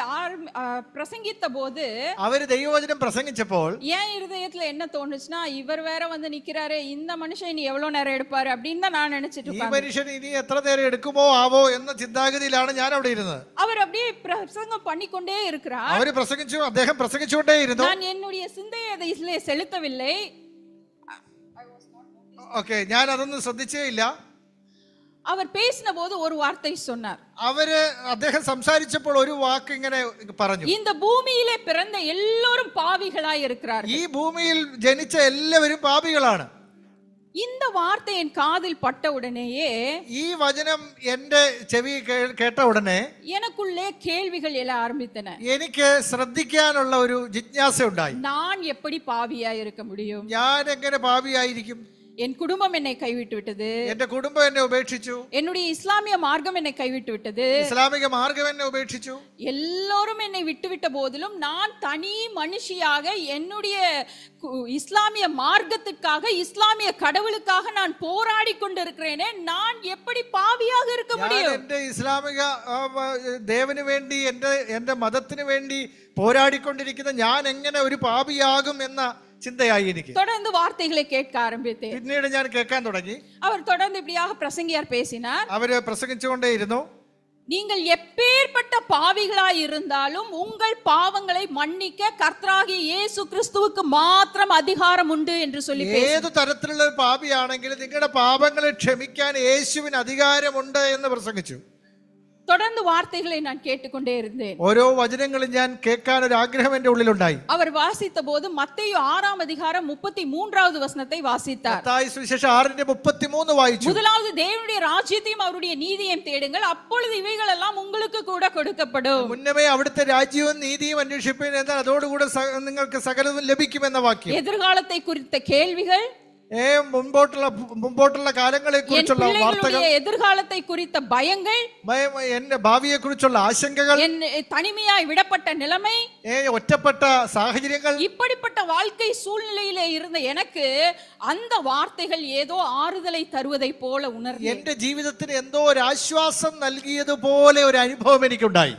பிரசங்கித்த போது അവര് ദൈവവചനം പ്രസംഗിച്ചപ്പോൾ என் இருதயத்துல என்ன தோணுச்சுன்னா, இவர் வேற வந்து நிக்கிறாரு, இந்த மனுஷன் இனி எவ்வளவு நேரம் எடுப்பாரு அப்படின்னு தான் நான் நினைச்சிட்டு ഈ മനുഷ്യൻ ഇനി എത്ര നേരം എടുക്കുമോ ആവോ എന്ന ചിന്താഗതിയിലാണ് ഞാൻ അവിടെ ഇരുന്നത്. அவர் அப்படியே பிரசங்கம் பண்ணிக்கொண்டே இருக்கிறார். അവര് പ്രസംഗിച്ചു, അദ്ദേഹം പ്രസംഗിച്ചുകൊണ്ടേയിരുന്നു. நான் என்னுடைய சிந்தையை அதை செலுத்தவில்லை. ഓക്കെ, ഞാൻ അതൊന്നും ശ്രദ്ധിച്ചേ ഇല്ല. அவர் பேசின போது ஒரு வார்த்தை சொன்னார். അദ്ദേഹം സംസാരിച്ചപ്പോൾ ഒരു വാക്ക് ഇങ്ങനെ പറഞ്ഞു, இந்த பூமியிலே பிறந்த எல்லாரும் பாவிகளாய் இருக்கிறார்கள். ഈ ഭൂമിയിൽ ജനിച്ച എല്ലാവരും പാപികളാണ്. இந்த வார்த்தை என் காதில் பட்ட உடனேயே, ഈ വചനം എന്റെ ചെവി കേട്ട ഉടനെ எனக்குள்ளே கேள்விகள் எழ ஆரம்பித்தன. എനിക്ക് ശ്രദ്ധിക്കാനുള്ള ഒരു ജിജ്ഞാസ ഉണ്ടായി. நான் எப்படி பாவியாய் இருக்க முடியும்? ഞാൻ എങ്ങനെ പാപിയായിരിക്കും? என் குடும்பம் என்னை கைவிட்டு விட்டது, എന്റെ കുടുംബം എന്നെ ഉപേക്ഷിച്ചു, என்னுடைய இஸ்லாமிய மார்க்கம் என்னை கைவிட்டு விட்டது, ഇസ്ലാമിക മാർഗം എന്നെ ഉപേക്ഷിച്ചു. எல்லோரும் என்னை விட்டுவிட்ட போதிலும் நான் தனி மனுஷியாக என்னுடைய இஸ்லாமிய மார்க்கத்துக்காக இஸ்லாமிய கடவுளுக்காக நான் போராடி கொண்டிருக்கிறேனே, நான் எப்படி பாவியாக இருக்க முடியும்? എന്റെ ഇസ്ലാമിക ദേവന് വേണ്ടി എന്റെ മതത്തിന് വേണ്ടി പോരാടിക്കൊണ്ടിരിക്കുന്ന ഞാൻ എങ്ങനെ ഒരു പാപിയാകും എന്ന ചിന്തയായി എനിക്ക്. தொடர்ந்து வார்த்தைகளை கேட்க ஆரம்பித்தேன். പിന്നീട് ഞാൻ കേൾക്കാൻ തുടങ്ങി. அவர் தொடர்ந்து இப்படியாக பிரசங்கியார் பேசினார். അവര് പ്രസംഗിച്ചുകൊണ്ടേയിരുന്നു. நீங்கள் எப்பேற்பட்ட பாவிகளாய் இருந்தாலும் உங்கள் பாவங்களை மன்னிக்க கர்த்தராகிய இயேசு கிறிஸ்துவுக்கு மாத்திரம் அதிகாரம் உண்டு என்று சொல்லி ഏതു തരത്തിലുള്ള പാപിയാണെങ്കിലും നിങ്ങളുടെ പാപങ്ങളെ ക്ഷമിക്കാൻ യേശുവിന് അധികാരമുണ്ട് എന്ന് പ്രസംഗിച്ചു. தொடர்ந்து வார்த்தைகளை நான் கேட்டுக்கொண்டே இருந்தேன். ഓരോ വചനങ്ങളും ഞാൻ കേൾക്കാൻ ഒരു ആഗ്രഹം എന്റെ ഉള്ളിലുണ്ടായി. அவர் வாசித்த போது மத்தேயு 6ஆம் அதிகாரம் 33வது வசனத்தை வாசித்தார். മത്തായി സുവിശേഷം 6:33 വായിച്ചു. முதலாவது தேவனுடைய ராஜ்யத்தையும் அவருடைய நீதியையும் தேடுங்கள், அப்பொழுது இவைகள் எல்லாம் உங்களுக்கு கூட കൊടുക്കപ്പെടും. മുന്നമേ അവിടുത്തെ രാജ്യവും നീതിയും അന്വേഷിപ്പീൻ, എന്നാൽ അതോടുകൂടെ നിങ്ങൾക്ക് സകലതും ലഭിക്കുമെന്ന വാക്യം. எதிர்காலத்தை குறித்த கேள்விகள், മുമ്പോട്ടുള്ള കാലങ്ങളെ കുറിച്ചുള്ള വാർത്തകൾ, எதிர்காலத்தை குறித்த பயங்கள், എന്റെ ഭാവിയെ കുറിച്ചുള്ള ആശങ്കകൾ, தனிமையாய் விடப்பட்ட நிலைமை, ഒറ്റപ്പെട്ട സാഹചര്യങ്ങൾ, இப்படிப்பட்ட வாழ்க்கை சூழ்நிலையிலே இருந்த எனக்கு அந்த வார்த்தைகள் ஏதோ ஆறுதலை தருவதை போல உணர்ந்தேன். എന്റെ ജീവിതത്തിന് എന്തോ ഒരു ആശ്വാസം നൽകിയതുപോലെ ഒരു അനുഭവം എനിക്കുണ്ടായി.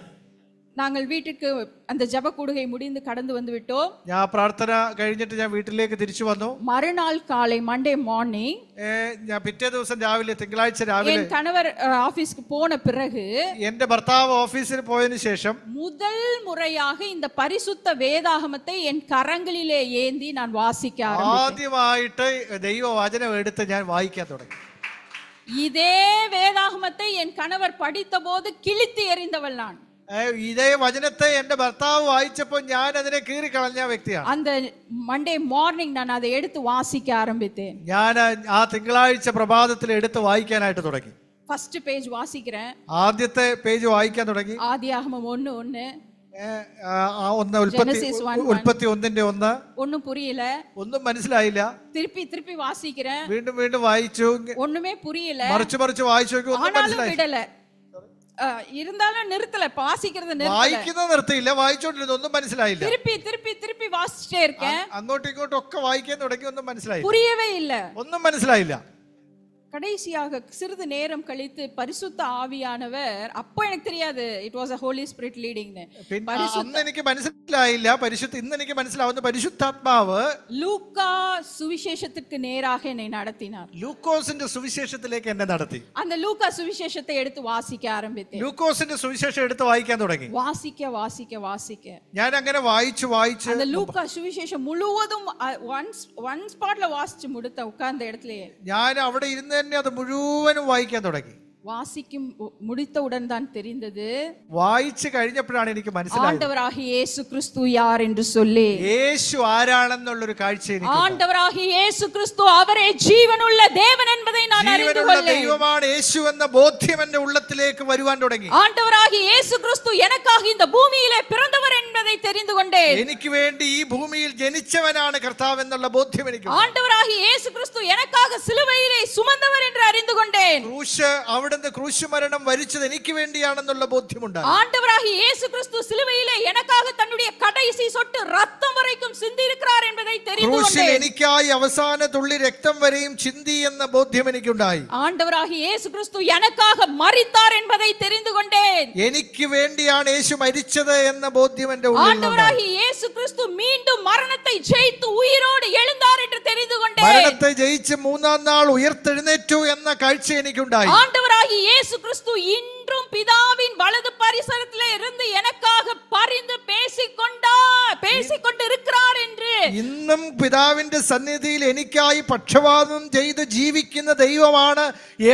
நாங்கள் வீட்டுக்கு அந்த ஜெப கூடுகை முடிந்து கடந்து வந்து விட்டோம். ഞാൻ പ്രാർത്ഥന കഴിഞ്ഞിട്ട് ഞാൻ വീട്ടിലേക്ക് തിരിച്ചു വന്നു. மறுநாள் காலை மண்டே மார்னிங் ഞാൻ പിറ്റേ ദിവസം രാവിലെ തിങ്കളാഴ്ച രാവിലെ என் கணவர் ஆபீஸ்க்கு போன பிறகு എന്റെ ഭർത്താവ് ഓഫീസിൽ പോയതിനു ശേഷം முதல் முறையாக இந்த பரிசுத்த வேதாகமத்தை என் கரங்களிலே ஏந்தி நான் வாசிக்க ஆரம்பித்தேன். ആദ്യമായിട്ട് ദൈവവചനം എടുത്ത് ഞാൻ വായിക്കാൻ തുടങ്ങി. இதே வேதாகமத்தை என் கணவர் படித்த போது கிழித்து எறிந்தவள் நான். ഇതേ വചനത്തെ എന്റെ ഭർത്താവ് വായിച്ചപ്പോൾ ഞാൻ അതിനെ കീറിക്കളഞ്ഞ വ്യക്തിയാണ്. அந்த மண்டே மார்னிங் நான் அதை எடுத்து வாசிக்க ஆரம்பித்தேன். ഞാൻ ആ തിങ്കളാഴ്ച പ്രഭാതത്തിൽ എടുത്ത് വായിക്കാനായിട്ട് തുടങ്ങി. ஃபர்ஸ்ட் பேஜ் வாசிக்கிறேன். ആദ്യത്തെ പേജ് വായിക്കാൻ തുടങ്ങി. ஆதியாகமம் 1:1 ഉൽപ്പത്തി 1:1 ஒண்ணும் புரியல, ഒന്നും മനസ്സിലായില്ല. திருப்பி வாசிக்கிறேன். വീണ്ടും വീണ്ടും വായിച്ചു, ஒண்ணுமே புரியல. മറിച്ച് വായിച്ചു നോക്കി, ഒന്നും മനസ്സിലായില്ല. விடல, இருந்தாலும் நிறுத்தல, வாசிக்கிறது நிறுத்தல. വായിക്കുന്നത് നിർത്തിയില്ല, വായിച്ചോണ്ടിരുന്നു, ഒന്നും മനസ്സിലായില്ല. திருப்பி வாசிச்சிட்டே இருக்கேன். അങ്ങോട്ടും ഇങ്ങോട്ടും ഒക്കെ വായിക്കാൻ തുടങ്ങി, ഒന്നും മനസ്സിലായില്ല, புரியவே இல்ல, ഒന്നും മനസ്സിലായില്ല. கடைசியாக சிறிது நேரம் கழித்து பரிசுத்த ஆவியானவர், அப்போ எனக்கு தெரியாது it was a holy spirit leading னு. അന്ന് എനിക്ക് മനസ്സിലായില്ല, ഇന്ന് എനിക്ക് മനസ്സിലാവുന്ന പരിശുദ്ധാത്മാവ് ലൂക്കാ സുവിശേഷത്തിற்கு நேராக என்னை நடத்தினார். ലൂക്കോസിന്റെ സുവിശേഷത്തിലേക്ക് എന്നെ നടത്തി. அந்த லூக்கா சுவிசேஷத்தை எடுத்து வாசிக்க ஆரம்பித்தேன். ലൂക്കോസിന്റെ സുവിശേഷം എടുത്ത് വായിക്കാൻ തുടങ്ങി. வாசிக்க ഞാൻ അങ്ങനെ വായിച്ചു அந்த லூக்கா சுவிசேஷம் முழுவதும் ஒன் ஸ்பாட்ல வாசிச்சு முடித்த உட்கார்ந்த இடத்துலயே ഞാൻ അവിടെ ഇരുന്ന് തന്നെ അത് മുഴുവനും വായിക്കാൻ തുടങ്ങി. வாசிக்கும் முடித்தவுடன் தான் தெரிந்தது, വായിച്ചു കഴിഞ്ഞപ്പോഴാണ് എനിക്ക് മനസ്സിലായത് ஆண்டவராகிய இயேசு கிறிஸ்து யார் என்று சொல்லி. യേശു ആരാണെന്നുള്ള ഒരു കാഴ്ച എനിക്ക്. ஆண்டவராகிய இயேசு கிறிஸ்து அவரே ജീവനുള്ള ദേവൻ என்பதை நான் அறிந்து கொண்டேன். ദൈവമാണ് യേശു എന്ന ബോധ്യം എന്റെ ഉള്ളത്തിലേക്ക് വരുവാൻ തുടങ്ങി. ஆண்டவராகிய இயேசு கிறிஸ்து எனக்காக இந்த பூமியிலே பிறந்தவர் என்பதை தெரிந்து கொண்டேன். എനിക്ക് വേണ്ടി ഈ ഭൂമിയിൽ ജനിച്ചവനാണ് കർത്താവ് എന്നുള്ള ബോധ്യം എനിക്ക്. ஆண்டவராகிய இயேசு கிறிஸ்து எனக்காக சிலுவையிலே சுமந்தவர் என்று அறிந்து கொண்டேன். അവിടുന്ന് ക്രൂശ് മരണം വരിച്ചത് എനിക്ക് വേണ്ടിയാണെന്നുള്ള ബോധ്യമുണ്ടായി. ஆண்டவராகிய இயேசு கிறிஸ்து சிலுவையிலே எனக்காக தன்னுடைய கடைசி சொட்டு ரத்தம் வரைக்கும் சிந்தி இருக்கிறார் என்பதை தெரிந்து கொண்டேன். ക്രൂശിൽ എനിക്കായി അവസാന തുള്ളി രക്തം വരെയും ചിന്തി എന്ന ബോധ്യം എനിക്കുണ്ടായി. ஆண்டவராகிய இயேசு கிறிஸ்து எனக்காக மரித்தார் என்பதை தெரிந்து கொண்டேன். എനിക്ക് വേണ്ടിയാണ് യേശു മരിച്ചത് എന്ന ബോധ്യം എൻ്റെ ഉള്ളിൽ ഉണ്ട്. ஆண்டவராகிய இயேசு கிறிஸ்து மீண்டும் மரணத்தை ஜெயித்து உயிரோடு எழுந்தார் என்று தெரிந்து கொண்டேன். മരണത്തെ ജയിച്ച് മൂന്നാം നാൾ ഉയർത്തെഴുന്നേറ്റു എന്ന കാഴ്ച എനിക്കുണ്ടായി. ஆண்டவராகிய இயேசு கிறிஸ்து இன்றும் பிதாவின் வலது பரிசரத்திலே இருந்து எனக்காக பரிந்து பேசிக்கொண்டிருக்கிறார் என்று, ഇന്നും പിതാവിന്റെ സന്നിധിയിൽ എനിക്കായി പക്ഷപാതം ചെയ്ത് ജീവിക്കുന്ന ദൈവമാണ്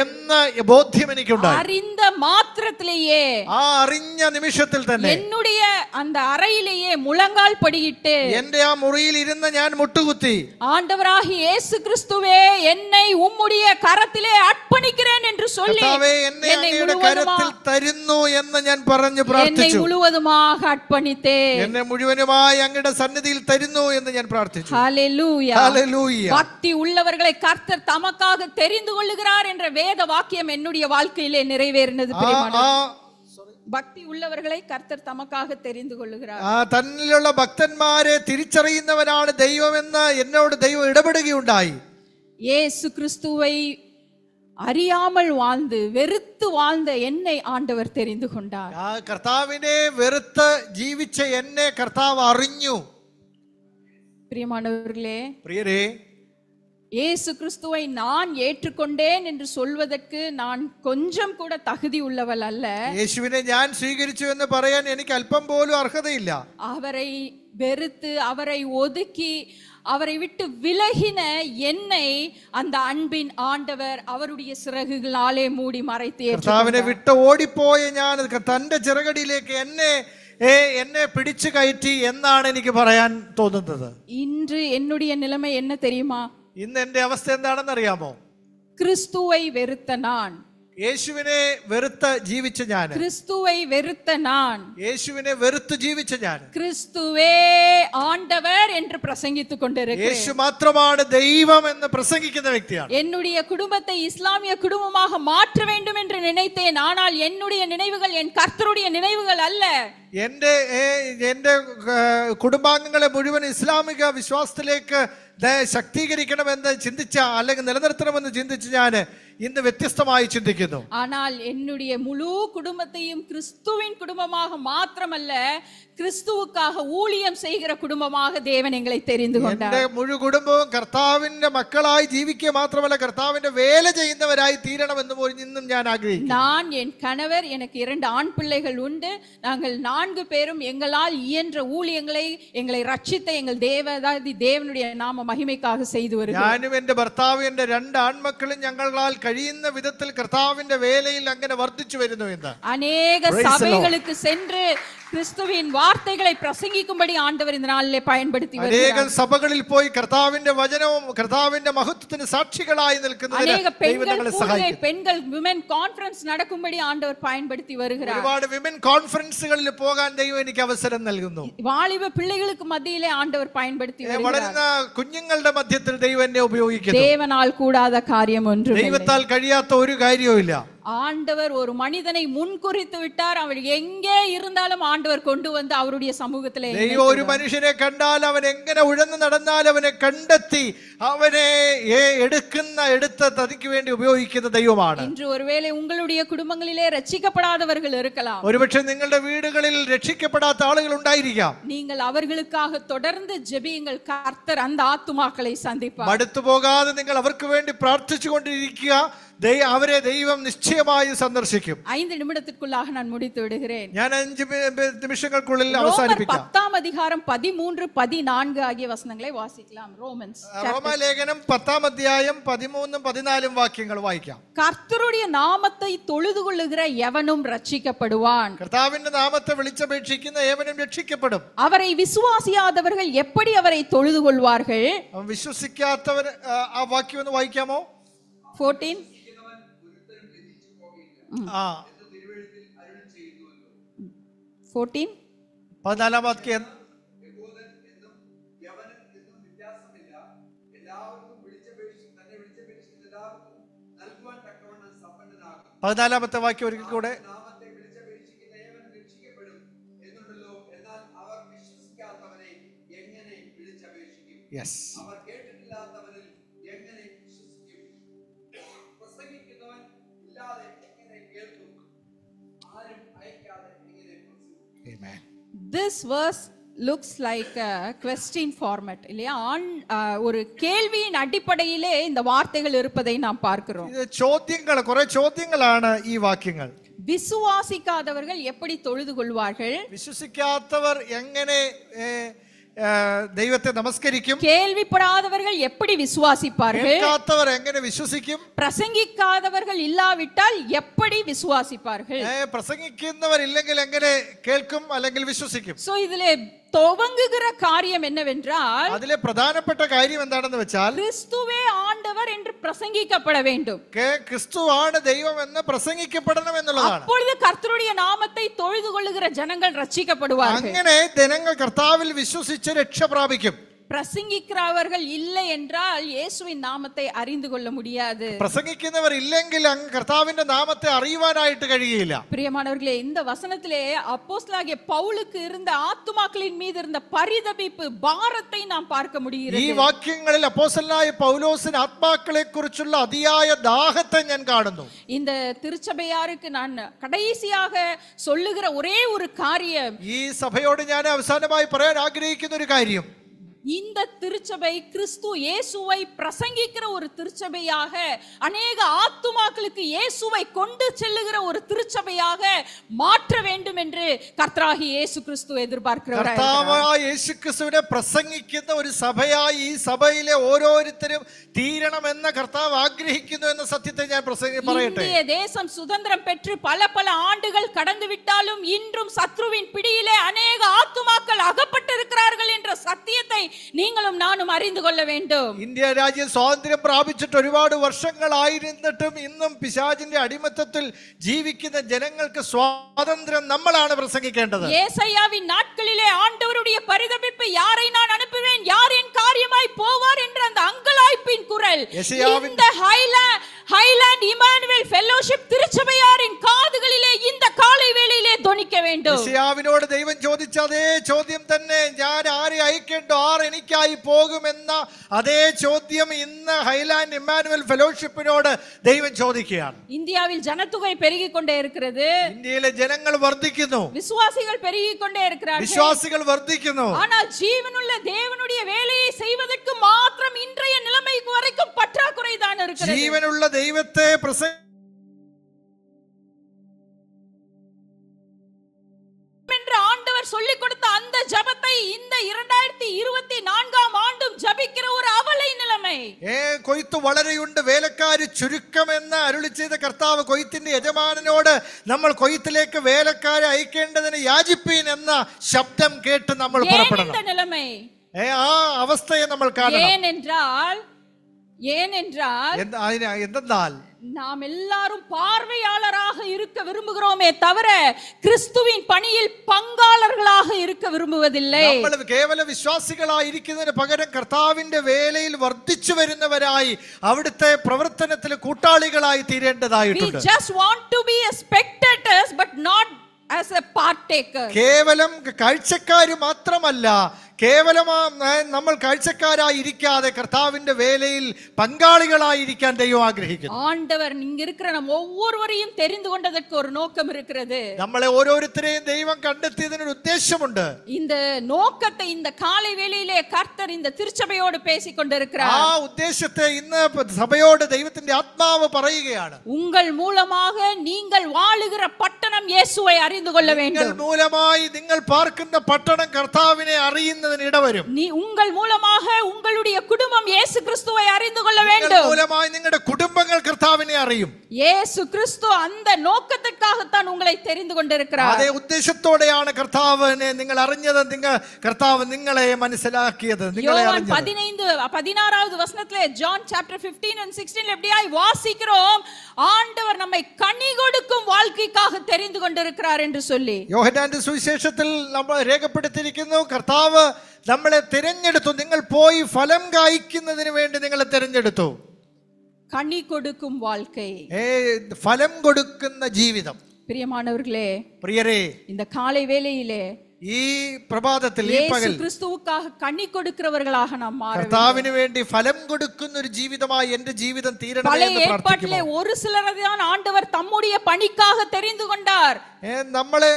എന്ന ബോധ്യം എനിക്കുണ്ടായി. அறிந்த மாத்திரத்திலேயே, ആ അറിഞ്ഞ നിമിഷത്തിൽ തന്നെ என்னுடைய அந்த அறையிலேயே முழங்கால் படியிட்டு എന്റെ ആ മുറിയിൽ ഇരുന്ന് ഞാൻ മുട്ടുകുത്തി, ஆண்டவராகிய இயேசு கிறிஸ்துவே என்னை உம்முடைய கரத்திலே அர்ப்பணிக்கிறேன் என்று சொல்லி என்னை കരത്തിൽ തരുന്നു എന്ന് ഞാൻ പറഞ്ഞു പ്രാർത്ഥിച്ചു. முழுவதுமாக அர்ப்பணித்தேன். എന്നെ മുഴുവനുമായി അങ്ങയുടെ സന്നിധിയിൽ തരുന്നു എന്ന് ഞാൻ പ്രാർത്ഥിച്ചു. ஹல்லேலூயா, ஹல்லேலூயா. பக்தி உள்ளவர்களை கர்த்தர் தமக்காக தெரிந்து கொள்ளுகிறார் என்ற வேத வாக்கியம் என்னுடைய வாழ்க்கையிலே நிறைவேறினது. பக்தி உள்ளவர்களை கர்த்தர் தமக்காக தெரிந்து கொள்ளுகிறார். തന്നിലുള്ള ഭക്തന്മാരെ തിരിച്ചറിയുന്നവനാണ് ദൈവമെന്ന് എന്നോട് ദൈവം ഇടപെടുകയുണ്ടായി. இயேசு கிறிஸ்துவை அறியாமல் வாழ்ந்து வெறுத்து வாழ்ந்த என்னை ஆண்டவர் தெரிந்து கொண்டார். കർത്താവിനെ വെറുത്ത് ജീവിച്ച എന്നെ കർത്താവ് അറിഞ്ഞു. பிரியமானவர்களே, പ്രിയരേ, இயேசு கிறிஸ்துவை நான் ஏற்றுக்கொண்டேன் என்று சொல்வதற்கு நான் கொஞ்சம் கூட தகுதி உள்ளவள் அல்ல. യേശുവിനെ ഞാൻ സ്വീകരിച്ചു എന്ന് പറയാൻ എനിക്ക് അല്പം പോലും അർഹതയില്ല. அவரை வெறுத்து அவரை ஒதுக்கி அவரை விட்டு விலகின என்னை அந்த அன்பின் ஆண்டவர் அவருடைய சிறகுகளாலே மூடி மறைத்து കർത്താവിനെ വിട്ട് ഓടിപ്പോയ ഞാൻ തന്റെ ചിറകടിയിലേക്ക് എന്നെ പിടിച്ചു കയറ്റി എന്നാണ് എനിക്ക് പറയാൻ തോന്നുന്നത്. இன்று என்னுடைய நிலைமை என்ன தெரியுமா? ഇന്ന് എന്റെ അവസ്ഥ എന്താണെന്ന് അറിയാമോ? கிறிஸ்துவை வெறுத்த நான், യേശുവിനെ വെറുത്ത് ജീവിച്ച ഞാൻ, கிறிஸ்துவை வெறுத்த நான், യേശുവിനെ വെറുത്ത് ജീവിച്ച ഞാൻ, கிறிஸ்துவே ஆண்டவர் என்று பிரசங்கித்துக் கொண்டிருக்கிறேன். യേശു മാത്രമാണ് ദൈവം എന്ന് പ്രസംഗിക്കുന്ന വ്യക്തിയാണ്. என்னுடைய குடும்பத்தை இஸ்லாமிய குடும்பமாக மாற்ற வேண்டும் என்று நினைத்தேன். ஆனால் என்னுடைய நினைவுகள் என் கர்த்தருடைய நினைவுகள் அல்ல. എന്റെ കുടുംബാംഗങ്ങളെ മുഴുവൻ ഇസ്ലാമിക വിശ്വാസത്തിലേക്ക് ശക്തീകരിക്കണമെന്ന് ചിന്തിച്ച അല്ലെങ്കിൽ നിലനിർത്തണമെന്ന് ചിന്തിച്ച് ഞാൻ ഇന്ന് വ്യത്യസ്തമായി ചിന്തിക്കുന്നു. ஆனால் என்னுடைய முழு குடும்பத்தையும் கிறிஸ்துவின் குடும்பமாக மாத்திரமல்ல, கிறிஸ்துவுக்காக ஊழியம் செய்கிற குடும்பமாக தேவன் எங்களை தெரிந்து கொண்டார். എന്റെ മുഴു കുടുംബവും കർത്താവിന്റെ മക്കളായി ജീവിക്കുക മാത്രമല്ല, കർത്താവിന്റെ വേല ചെയ്യുന്നവരായി തീരണമെന്ന് ഇന്നും ഞാൻ ആഗ്രഹിക്കുന്നു. நான், என் கணவர், எனக்கு 2 ஆண் பிள்ளைகள் உண்டு. நாங்கள் 4 பேரும் எங்களால் இயன்ற ஊழியங்களை எங்களை ரட்சித்த எங்கள் தேவனுடைய நாம மகிமைக்காக செய்து வருகிறோம். ഞാനും എന്റെ ഭർത്താവും എന്റെ 2 ആൺമക്കളും ഞങ്ങളാൽ കഴിയുന്ന വിധത്തിൽ കർത്താവിന്റെ വേലയിൽ അങ്ങനെ വർദ്ധിച്ചു വരുന്നു എന്ന്. അനേക സഭകൾക്ക് சென்று கிறிஸ்துவின் வார்த்தைகளை பிரசங்கிக்கும்படி ஆண்டவர் இந்த நாளிலே பயன்படுத்தி வருகிறார். അനേക സഭകളിൽ പോയി കർത്താവിന്റെ വചനവും കർത്താവിന്റെ മഹത്വത്തിന് സാക്ഷികളായി നിൽക്കുന്നതിന് ദൈവം ഞങ്ങളെ സഹായിക്കും. பெண்கள் விமன் கான்ஃபரன்ஸ் நடக்கும்படி ஆண்டவர் பயன்படுத்தி வருகிறார். ഒരുപാട് വിമൻ കോൺഫറൻസുകളിൽ പോകാൻ ദൈവം എനിക്ക് അവസരം നൽകുന്നു. വാലിബ പിള്ളേർക്ക് മധ്യയിലെ ആണ്ടവർ பயன்படுத்தி வருகிறார். വളരുന്ന കുഞ്ഞുങ്ങളുടെ മധ്യത്തിൽ ദൈവം എന്നെ ഉപയോഗിക്കുന്നു. தேவனால் கூடாத காரியம் ஒன்றுமில்லை. ദൈവത്താൽ കഴിയാത്ത ഒരു കാര്യവുമില്ല. ஆண்டவர் ஒரு மனிதனை முன்குறித்து விட்டார். அவன் எங்கே இருந்தாலும் ஆண்டவர் கொண்டு வந்து அவருடைய சமூகத்திலே ദൈവം ഒരു മനുഷ്യനെ കണ്ടാൽ അവൻ എങ്ങനെ ഉഴന്നു നടന്നാൽ അവനെ കണ്ടെത്തി അവനെ എടുത്ത് തനിക്ക് വേണ്ടി ഉപയോഗിക്കുന്ന ദൈവമാണ്. இன்று ஒருவேளை உங்களுடைய குடும்பங்களிலே ரட்சிக்கப்படாதவர்கள் இருக்கலாம். ഒരുപക്ഷെ നിങ്ങളുടെ വീടുകളിൽ രക്ഷിക്കപ്പെടാത്ത ആളുകൾ ഉണ്ടായിരിക്കാം. நீங்கள் அவர்களுக்காக தொடர்ந்து ஜெபியுங்கள். கர்த்தர் அந்த ஆத்துமாக்களை சந்திப்பார். മടുത്തു പോകാതെ നിങ്ങൾ അവർക്ക് വേണ്ടി പ്രാർത്ഥിച്ചുകൊണ്ടിരിക്കുക. അവരെ ദൈവം നിശ്ചയമായി സന്ദർശിക്കും. 5 നിമിഷത്തിനുള്ളിൽ ഞാൻ முடித்து விடுகிறேன். ഞാൻ 5 നിമിഷങ്ങൾക്കുള്ളിൽ അവസാനിപ്പിക്കാം. 10 അധ്യായം 13 14 ആകിയ വചനങ്ങളെ വാസിക്കാം. റോമാലേഖനം 10 അധ്യായം 13 14 വാക്യങ്ങൾ വായിക്കാം. കർത്തരുடைய നാമത്തെ തൊഴുതുകൊള്ളുகிற എവനും രക്ഷിക്കപ്പെടുവാൻ. കർത്താവിന്റെ നാമത്തെ വിളിച്ചപേക്ഷിക്കുന്ന ഏവനും രക്ഷിക്കപ്പെടും. അവരെ വിശ്വാസിയാதவர்கள் எப்படி அவரை தொழுதுകൊள்வார்கள்? വിശ്വസിക്കാത്തവർ ആ വാക്യം ഒന്ന് വായിക്കാമോ? 14 14 വാക്യം. പതിനാലാമത്തെ വാക്യം ഒരിക്കൽ കൂടെ. Yes. This verse looks like a question format இல்லையா? ஒரு கேள்வியின் அடிப்படையிலே இந்த வார்த்தைகள் இருப்பதை நாம் பார்க்கிறோம். കുറെ ചോദ്യങ്ങളാണ് ഈ വാക്യങ്ങൾ. விசுவாசிக்காதவர்கள் எப்படி தொழுது கொள்வார்கள்? വിശ്വസിക്കാത്തവർ എങ്ങനെ ദൈവത്തെ നമസ്കരിക്കും? கேள்விப்படாதவர்கள் எப்படி விசுவாசிப்பார்கள்? കേൾക്കാത്തവർ എങ്ങനെ വിശ്വസിക്കും? പ്രസംഗിക്കാதவர்கள் ഇല്ലാவிட்டால் எப்படி விசுவாசிப்பார்கள்? പ്രസംഗിക്കുന്നവർ ഇല്ലെങ്കിൽ എങ്ങനെ കേൾക്കും അല്ലെങ്കിൽ വിശ്വസിക്കും? சோ ഇതിലെ துவங்குகிற காரியம் என்னவென்றால், അതിലെ പ്രധാനപ്പെട്ട കാര്യം എന്താണെന്ന് വെച്ചാൽ, ക്രിസ്തുവേ ആണ്ടവർ എന്ന് പ്രസംഗിക്കപ്പെട வேண்டும். ക്രിസ്തുവാണ് ദൈവം എന്ന് പ്രസംഗിക്കപ്പെടണം എന്നുള്ളതാണ്. അപ്പോൾ കർത്തരുடைய നാമത്തെ തൊഴുതുകൊള്ളുகிற ജനങ്ങൾ രക്ഷിക്കപ്പെടുവാர்கள். അങ്ങനെ ജനങ്ങൾ കർത്താവിൽ വിശ്വസിച്ച് രക്ഷ പ്രാപിക്കും. പ്രസംഗിക്കുന്നവர்கள் இல்லை என்றால் இயேசுவின் நாமத்தை அறிந்து கொள்ள முடியாது. പ്രസംഗിക്കുന്നവർ ഇല്ലെങ്കിൽ കർത്താവിന്റെ നാമത്തെ അറിയുവാനായിട്ട് കഴിയില്ല. பிரியமானவர்களே, இந்த வசனத்திலே அப்போஸ்தலனாகிய பவுலுக்கு இருந்த ஆத்துமாக்களின் மீது இருந்த பரிதபிப்பு, பாரத்தை நாம் பார்க்க முடிகிறது. ഈ വാക്യങ്ങളിൽ അപ്പോസ്തലനായ പൗലോസിന് ആത്മാക്കളെ കുറിച്ചുള്ള അതിയായ ദാഹത്തെ ഞാൻ കാണുന്നു. இந்த திருச்சபையாருக்கு நான் கடைசியாக சொல்லுகிற ஒரே ஒரு காரியம், ഈ സഭയോട് ഞാൻ അവസാനമായി പറയാൻ ആഗ്രഹിക്കുന്ന ഒരു കാര്യം, இந்த திருச்சபை கிறிஸ்து இயேசுவை பிரசங்கிக்கிற ஒரு திருச்சபையாக, அநேக ஆத்துமாக்களுக்கு இயேசுவை கொண்டு செல்லுகிற ஒரு திருச்சபையாக மாற்ற வேண்டும் என்று கர்த்தராகிய இயேசு கிறிஸ்து எதிர்பார்க்கிறார். കർത്താവായ യേശു ക്രിസ്തുവിനെ പ്രസംഗിക്കുന്ന ഒരു സഭയായി ഈ സഭയിലെ ഓരോരുത്തരും തീരണമെന്ന് കർത്താവ് ആഗ്രഹിക്കുന്നു എന്ന സത്യത്തെ ഞാൻ പറയട്ടെ. இந்திய தேசம் சுதந்திரம் பெற்று பல ஆண்டுகள் கடந்து விட்டாலும் இன்றும் சத்ருவின் பிடியிலே அநேக ஆத்துமாக்கள் அகப்பட்டிருக்கிறார்கள் என்ற சத்தியத்தை நீங்களும் நானும் அறிந்து கொள்ள வேண்டும். ഇന്ത്യ രാജ്യം സ്വാതന്ത്ര്യം പ്രാപിച്ചിട്ട് ഒരുപാട് വർഷങ്ങളായിരുന്നിട്ടും ഇന്നും പിശാചിന്റെ അടിമത്തത്തിൽ ജീവിക്കുന്ന ജനങ്ങൾക്ക് സ്വാതന്ത്ര്യം നമ്മളാണ് പ്രസംഗിക്കേണ്ടത്. യേശയ്യാവിൻ നാட்களிலே ஆண்டவருடைய பரிதபிப்பு, யாரை நான் அனுப்புவேன், யார் என் காரியமாய் போவார் என்ற அந்த அங்கலாய்ப்பின் குரல் இந்த ஹைலாண்ட் இமானுவேல் ஃபெல்லோஷிப் திருச்சபையாரின் காதுகளிலே இந்த காலை வேளையிலே தொனிக்க வேண்டும். യെശയ്യാവിനോട് ദൈവം ചോദിച്ച അതേ ചോദ്യം തന്നെ, ഞാൻ ആരെ അയക്കേണ്ടോ, ആർ എനിക്കായി പോകുമെന്ന അതേ ചോദ്യം ഇന്ന് ഹൈലാൻഡ് ഇമ്മാനുവൽ ഫെലോഷിപ്പിനോട് ദൈവം ചോദിക്കുകയാണ്. இந்தியாவில் ஜனத்தொகை பெருகிக் கொண்டே இருக்கிறது. ഇന്ത്യയിലെ ജനങ്ങൾ വർദ്ധിക്കുന്നു, விசுவாசிகள் பெருகிக் கொண்டே இருக்கிறார்கள். വിശ്വാസികൾ വർദ്ധിക്കുന്നു. ஆனால் ஜீவனுள்ள தேவனுடைய வேலையை செய்வதற்கு மாத்திரம் இன்றைய நிலைமைக்கு வரைக்கும் பற்றாக்குறை தான் இருக்கிறது. ജീവനുള്ള ദൈവത്തെ என்று ஆண்டவர் சொல்லிக் கொடுத்த அந்த ஜெபத்தை இந்த 2024ஆம் ஆண்டும் ஜெபிக்கிற ஒரு அவலை நிலைமை. കൊയ്ത്ത് വളരെയുണ്ട്, വേലക്കാര് ചുരുക്കമെന്ന് അരുളി ചെയ്ത കർത്താവ് കൊയ്ത്തിന്റെ യജമാനനോട് നമ്മൾ കൊയ്ത്തിലേക്ക് വേലക്കാരെ അയക്കേണ്ടതിന് യാചിപ്പീൻ എന്ന ശബ്ദം കേട്ട് നമ്മൾ പുറപ്പെടണം. നിലമേ ആ അവസ്ഥയെ നമ്മൾ കാണണം. എന്തെന്നാൽ நாம் எல்லாரும் பார்வையாளராக இருக்க விரும்புகிறோமே தவிர கிறிஸ்துவின் பணியில் பங்காளர்களாக இருக்க விரும்புவதில்லை. നമ്മൾ കേവല വിശ്വാസികളായിരിക്കുന്നതിന് പകരം കർത്താവിന്റെ വേലയിൽ വർദ്ധിച്ചു വരുന്നവരായി അവിടുത്തെ പ്രവർത്തനത്തിൽ കൂട്ടാളികളായി തീരേണ്ടതായിട്ടുണ്ട്. We just want to be a spectators but not as a partaker. കേവലം കാഴ്ചക്കാര് മാത്രമല്ല, കേവലം നമ്മൾ കാഴ്ചക്കാരായിരിക്കാതെ കർത്താവിന്റെ വേലയിൽ പങ്കാളികളായിരിക്കാൻ ദൈവം ആഗ്രഹിക്കുന്നു. ஆண்டவர் இங்க இருக்கிற நம்ம ஒவ்வொருவரையும் தெரிந்து கொண்டதற்கு ஒரு நோக்கம் இருக்கிறது. നമ്മളെ ഓരോരുത്തരെയും ദൈവം കണ്ടെത്തിയതിന് ഒരു ഉദ്ദേശമുണ്ട്. இந்த நோக்கத்தை இந்த காலை வேளையிலே கர்த்தர் இந்த திருச்சபையோடு பேசிக் கொண்டிருக்கிறார். ആ ഉദ്ദേശത്തെ ഇന്ന് സഭയോട് ദൈവത്തിന്റെ ആത്മാവ് പറയുകയാണ്. உங்கள் மூலமாக நீங்கள் வாழுகிற பட்டணம் இயேசுவை அறிந்து கொள்ள வேண்டும். മൂലമായി നിങ്ങൾ പാർക്കുന്ന പട്ടണം കർത്താവിനെ അറിയുന്നതിന് ഇടവരും. உங்கள் மூலமாக உங்களுடைய குடும்பம் இயேசு கிறிஸ்துவை அறிந்து கொள்ள வேண்டும். മൂലമായി നിങ്ങളുടെ കുടുംബങ്ങൾ കർത്താവിനെ അറിയും. இயேசு கிறிஸ்து அந்த நோக்கத்துக்காகத்தான் உங்களை தெரிந்து கொண்டிருக்கிறார். അതേ ഉദ്ദേശത്തോടെയാണ് കർത്താവിനെ നിങ്ങൾ അറിഞ്ഞത്, കർത്താവ് നിങ്ങളെ മനസ്സിലാക്കിയത്, നിങ്ങളെ അറിഞ്ഞത്. 16வது வசனத்திலே John chapter 15 and 16 எப்படியாய் வாசிக்கிறோம், ஆண்டவர் நம்மை கனி கொடுக்கும் வாழ்க்கைக்காக தெரிந்து கொண்டிருக்கிறார் என்று சொல்லி. യോഹന്നാന്റെ സുവിശേഷത്തിൽ നമ്മൾ രേഖപ്പെടുത്തിയിരിക്കുന്നു, കർത്താവ് നമ്മളെ തിരഞ്ഞെടുത്തു, നിങ്ങൾ പോയി ഫലം കായ്ക്കുന്നതിന് വേണ്ടി നിങ്ങളെ തിരഞ്ഞെടുത്തു. கனி கொடுக்கும் வாழ்க்கை, ഫലം കൊടുക്കുന്ന ജീവിതം. பிரியமானவர்களே, പ്രിയരേ, இந்த காலை வேளையிலே ഈ പ്രഭാതത്തിൽ ഈ പകൽ ക്രിസ്തുവുക്കാக കണ്ണി കൊടുക്കുന്നവர்களாக നാം മാറണം. കർത്താവിന് വേണ്ടി ഫലം കൊടുക്കുന്ന ഒരു ജീവിതമായി എന്റെ ജീവിതം തീരണമേ എന്ന് പ്രാർത്ഥിക്കുന്നു. ഒരു சிலரைதான் ஆண்டவர் தம்முடைய பணிக்காக தெரிந்து கொண்டார். നമ്മളെ